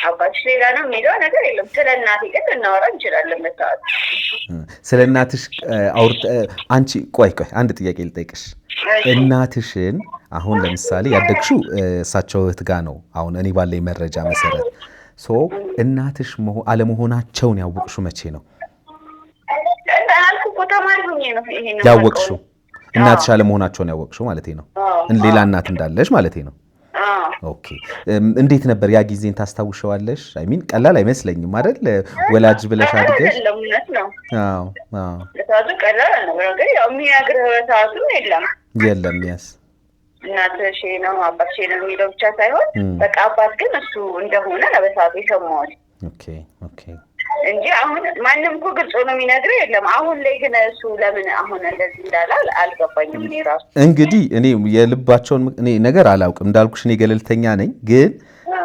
D: አባትሽ ሌላ ነው የሚለው ነገር የለም። ስለ እናቴ ግን እናወራ እንችላለን በሰዓቱ።
A: ስለ እናትሽ አንቺ ቆይ አንድ ጥያቄ ልጠይቅሽ። እናትሽን አሁን ለምሳሌ ያደግሽው እሳቸው እህት ጋር ነው አሁን እኔ ባለኝ መረጃ መሰረት። እናትሽ አለመሆናቸውን ያወቅሽው መቼ ነው?
D: ተማሪ ሆኜ ነው ይሄን
A: ያወቅሽው? እናትሽ አለመሆናቸውን ያወቅሽው ማለት ነው? ሌላ እናት እንዳለሽ ማለት ነው? ኦኬ። እንዴት ነበር ያ ጊዜን ታስታውሻለሽ? አይ ሚን ቀላል አይመስለኝም አይደል? ወላጅ ብለሽ አድገሽ።
D: ለምነት ነው።
A: አዎ አዎ።
D: ለታዙ ቀላል ነው ግን ያው የሚያግረው ታዙ የለም
A: ያስ
D: እናትሽ ነው አባትሽ ነው የሚለው ብቻ ሳይሆን በቃ አባት ግን እሱ እንደሆነ ነው በሰዓቱ የሰማሁት።
A: ኦኬ ኦኬ።
D: እንጂ አሁን ማንም እኮ ግልጽ ነው የሚነግረው የለም። አሁን ላይ ግን እሱ ለምን አሁን እንደዚህ እንዳላል አልገባኝም። እኔ ራሱ እንግዲህ
A: እኔ የልባቸውን እኔ ነገር አላውቅም እንዳልኩሽ እኔ ገለልተኛ ነኝ።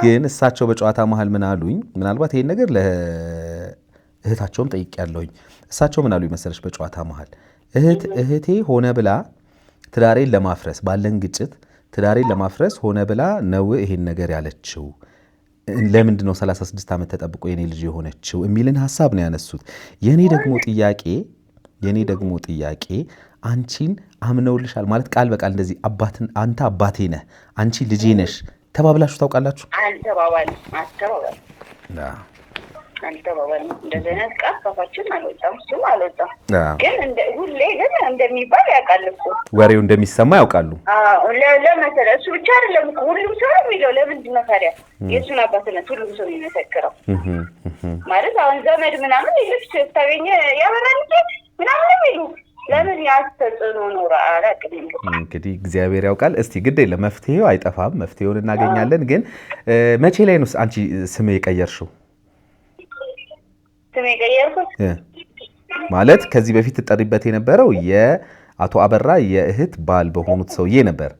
A: ግን እሳቸው በጨዋታ መሀል ምን አሉኝ? ምናልባት ይሄን ነገር ለእህታቸውም ጠይቄያለሁኝ። እሳቸው ምን አሉኝ መሰለሽ? በጨዋታ መሀል እህቴ ሆነ ብላ ትዳሬን ለማፍረስ ባለን ግጭት ትዳሬን ለማፍረስ ሆነ ብላ ነው ይሄን ነገር ያለችው። ለምንድን ነው 36 ዓመት ተጠብቆ የኔ ልጅ የሆነችው የሚልን ሐሳብ ነው ያነሱት። የኔ ደግሞ ጥያቄ አንቺን አምነውልሻል ማለት ቃል በቃል እንደዚህ አንተ አባቴ ነህ አንቺ ልጄ ነሽ ተባብላችሁ ታውቃላችሁ?
D: አልተባባልንም። እንደዚህ አይነት ቃል ካፋችን አልወጣም፣ እሱም አልወጣም። ግን ሁሌ ግን እንደሚባል ያውቃል እኮ
A: ወሬው እንደሚሰማ ያውቃሉ።
D: ለመሰለ እሱ ብቻ አይደለም ሁሉም ሰው የሚለው። ለምንድን ነው ታዲያ የእሱን አባትነት ሁሉም ሰው የሚመሰክረው? ማለት አሁን ዘመድ ምናምን ልብስ ታገኘ ያበራል ምናምን የሚሉ ለምን ያስተጽኖ ኖራ አላውቅም።
A: እንግዲህ እግዚአብሔር ያውቃል። እስቲ ግድ የለም መፍትሄው አይጠፋም፣ መፍትሄውን እናገኛለን። ግን መቼ ላይ ነው አንቺ ስም የቀየርሽው?
D: ስም የቀየርኩት
A: ማለት ከዚህ በፊት ትጠሪበት የነበረው የአቶ አበራ የእህት ባል በሆኑት ሰውዬ ነበር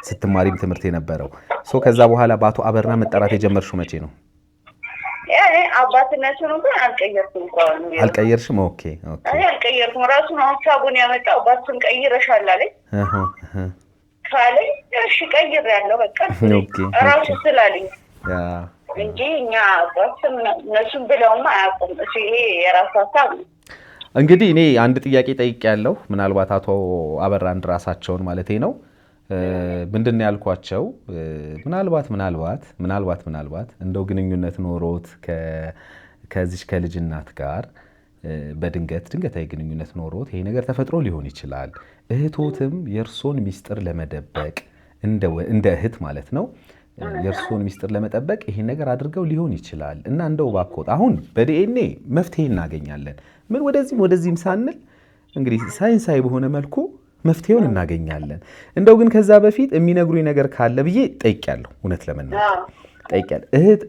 A: ስትማሪም ትምህርት የነበረው። ከዛ በኋላ በአቶ አበራ መጠራት የጀመርሽው መቼ ነው?
D: ያኔ አባትነቱን እንኳን አልቀየርኩም እንኳን
A: አልቀየርሽም? ኦኬ ኦኬ።
D: አልቀየርኩም። ራሱ ነው ሀሳቡን ያመጣው። አባቱን ቀይረሻል አለኝ ካለኝ እሺ ቀይሬያለሁ በቃ ራሱ ስላለኝ እንጂ እኛ አባትም እነሱም ብለውም አያውቁም። እሺ ይሄ የራሱ ሀሳብ ነው።
A: እንግዲህ እኔ አንድ ጥያቄ ጠይቄያለሁ። ምናልባት አቶ አበራን ራሳቸውን ማለቴ ነው ምንድን ነው ያልኳቸው? ምናልባት እንደው ግንኙነት ኖሮት ከዚች ከልጅ እናት ጋር ድንገታዊ ግንኙነት ኖሮት ይሄ ነገር ተፈጥሮ ሊሆን ይችላል። እህቶትም የእርሶን ሚስጥር ለመደበቅ እንደ እህት ማለት ነው የእርሶን ሚስጥር ለመጠበቅ ይሄን ነገር አድርገው ሊሆን ይችላል እና እንደው ባኮት አሁን በዲኤንኤ መፍትሄ እናገኛለን። ምን ወደዚህም ሳንል እንግዲህ ሳይንሳዊ በሆነ መልኩ መፍትሄውን እናገኛለን። እንደው ግን ከዛ በፊት የሚነግሩኝ ነገር ካለ ብዬ ጠይቄያለሁ። እውነት ለመናገር ጠይቄያለሁ።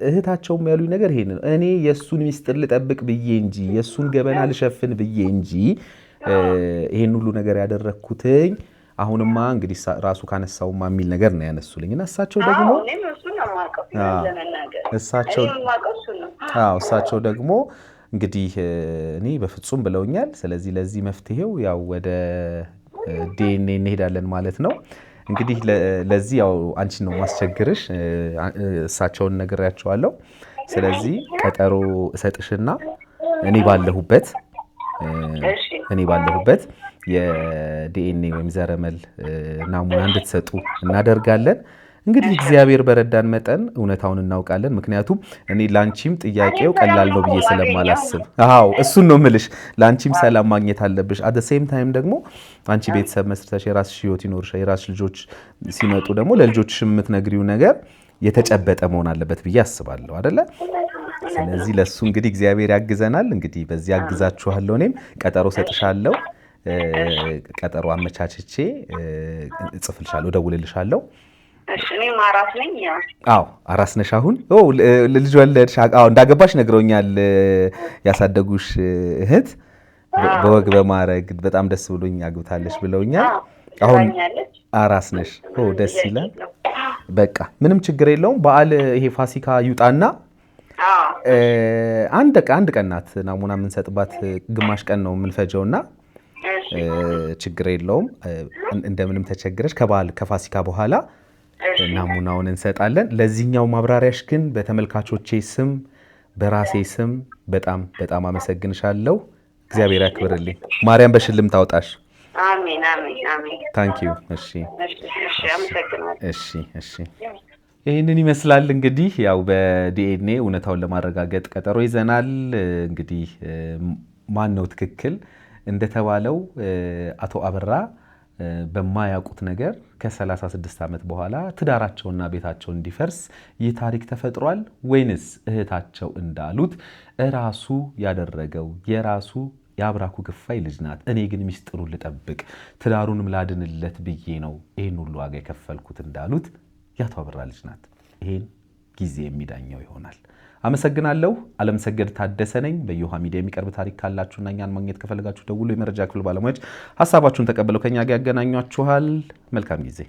A: እህታቸውም ያሉኝ ነገር ይሄን ነው። እኔ የእሱን ሚስጥር ልጠብቅ ብዬ እንጂ የእሱን ገበና ልሸፍን ብዬ እንጂ ይሄን ሁሉ ነገር ያደረግኩትኝ አሁንማ እንግዲህ ራሱ ካነሳውማ የሚል ነገር ነው ያነሱልኝ እና እሳቸው ደግሞ እንግዲህ እኔ በፍጹም ብለውኛል። ስለዚህ ለዚህ መፍትሄው ያው ወደ ዲኤንኤ እንሄዳለን ማለት ነው። እንግዲህ ለዚህ ያው አንቺን ነው ማስቸግርሽ። እሳቸውን ነግሬያቸዋለሁ። ስለዚህ ቀጠሮ እሰጥሽና እኔ ባለሁበት የዲኤንኤ ወይም ዘረመል ናሙና እንድትሰጡ እናደርጋለን። እንግዲህ እግዚአብሔር በረዳን መጠን እውነታውን እናውቃለን። ምክንያቱም እኔ ላንቺም ጥያቄው ቀላል ነው ብዬ ስለማላስብ፣ እሱን ነው የምልሽ። ላንቺም ሰላም ማግኘት አለብሽ። አት ሴም ታይም ደግሞ አንቺ ቤተሰብ መስርተሽ የራስሽ ህይወት ይኖርሽ፣ የራስሽ ልጆች ሲመጡ ደግሞ ለልጆችሽ የምትነግሪው ነገር የተጨበጠ መሆን አለበት ብዬ አስባለሁ አይደለ? ስለዚህ ለሱ እንግዲህ እግዚአብሔር ያግዘናል። እንግዲህ በዚህ አግዛችኋለሁ። እኔም ቀጠሮ ሰጥሻለሁ። ቀጠሮ አመቻችቼ እጽፍልሻለሁ፣ እደውልልሻለሁ።
D: እኔም አራስ ነኝ።
A: አራስ ነሽ አሁን? ልጅ ወለድሽ? እንዳገባሽ ነግረውኛል ያሳደጉሽ እህት። በወግ በማረግ በጣም ደስ ብሎኝ አግብታለሽ ብለውኛል። አሁን አራስ ነሽ? ደስ ይላል። በቃ ምንም ችግር የለውም። በዓል ይሄ ፋሲካ ይውጣና አንድ ቀን ናት ናሙና የምንሰጥባት፣ ግማሽ ቀን ነው የምንፈጀውና ችግር የለውም። እንደምንም ተቸግረሽ ከፋሲካ በኋላ ናሙናውን እንሰጣለን። ለዚህኛው ማብራሪያሽ ግን በተመልካቾቼ ስም በራሴ ስም በጣም በጣም አመሰግንሻለሁ። እግዚአብሔር ያክብርልኝ። ማርያም በሽልም ታውጣሽ።
D: አሜን አሜን አሜን።
A: ታንኪዩ። እሺ
D: አመሰግናለሁ።
A: እሺ ይህንን ይመስላል እንግዲህ ያው በዲኤንኤ እውነታውን ለማረጋገጥ ቀጠሮ ይዘናል። እንግዲህ ማን ነው ትክክል እንደተባለው አቶ አበራ በማያውቁት ነገር ከ36 ዓመት በኋላ ትዳራቸውና ቤታቸው እንዲፈርስ ይህ ታሪክ ተፈጥሯል ወይንስ እህታቸው እንዳሉት ራሱ ያደረገው የራሱ የአብራኩ ክፋይ ልጅ ናት፣ እኔ ግን ሚስጥሩን ልጠብቅ ትዳሩንም ላድንለት ብዬ ነው ይህን ሁሉ ዋጋ የከፈልኩት እንዳሉት የአቶ አበራ ልጅ ናት? ይህን ጊዜ የሚዳኘው ይሆናል። አመሰግናለሁ። አለምሰገድ ታደሰ ነኝ። በዮሃ ሚዲያ የሚቀርብ ታሪክ ካላችሁና እኛን ማግኘት ከፈለጋችሁ ደውሉ። የመረጃ ክፍል ባለሙያዎች ሀሳባችሁን ተቀብለው ከኛ ጋር ያገናኟችኋል። መልካም ጊዜ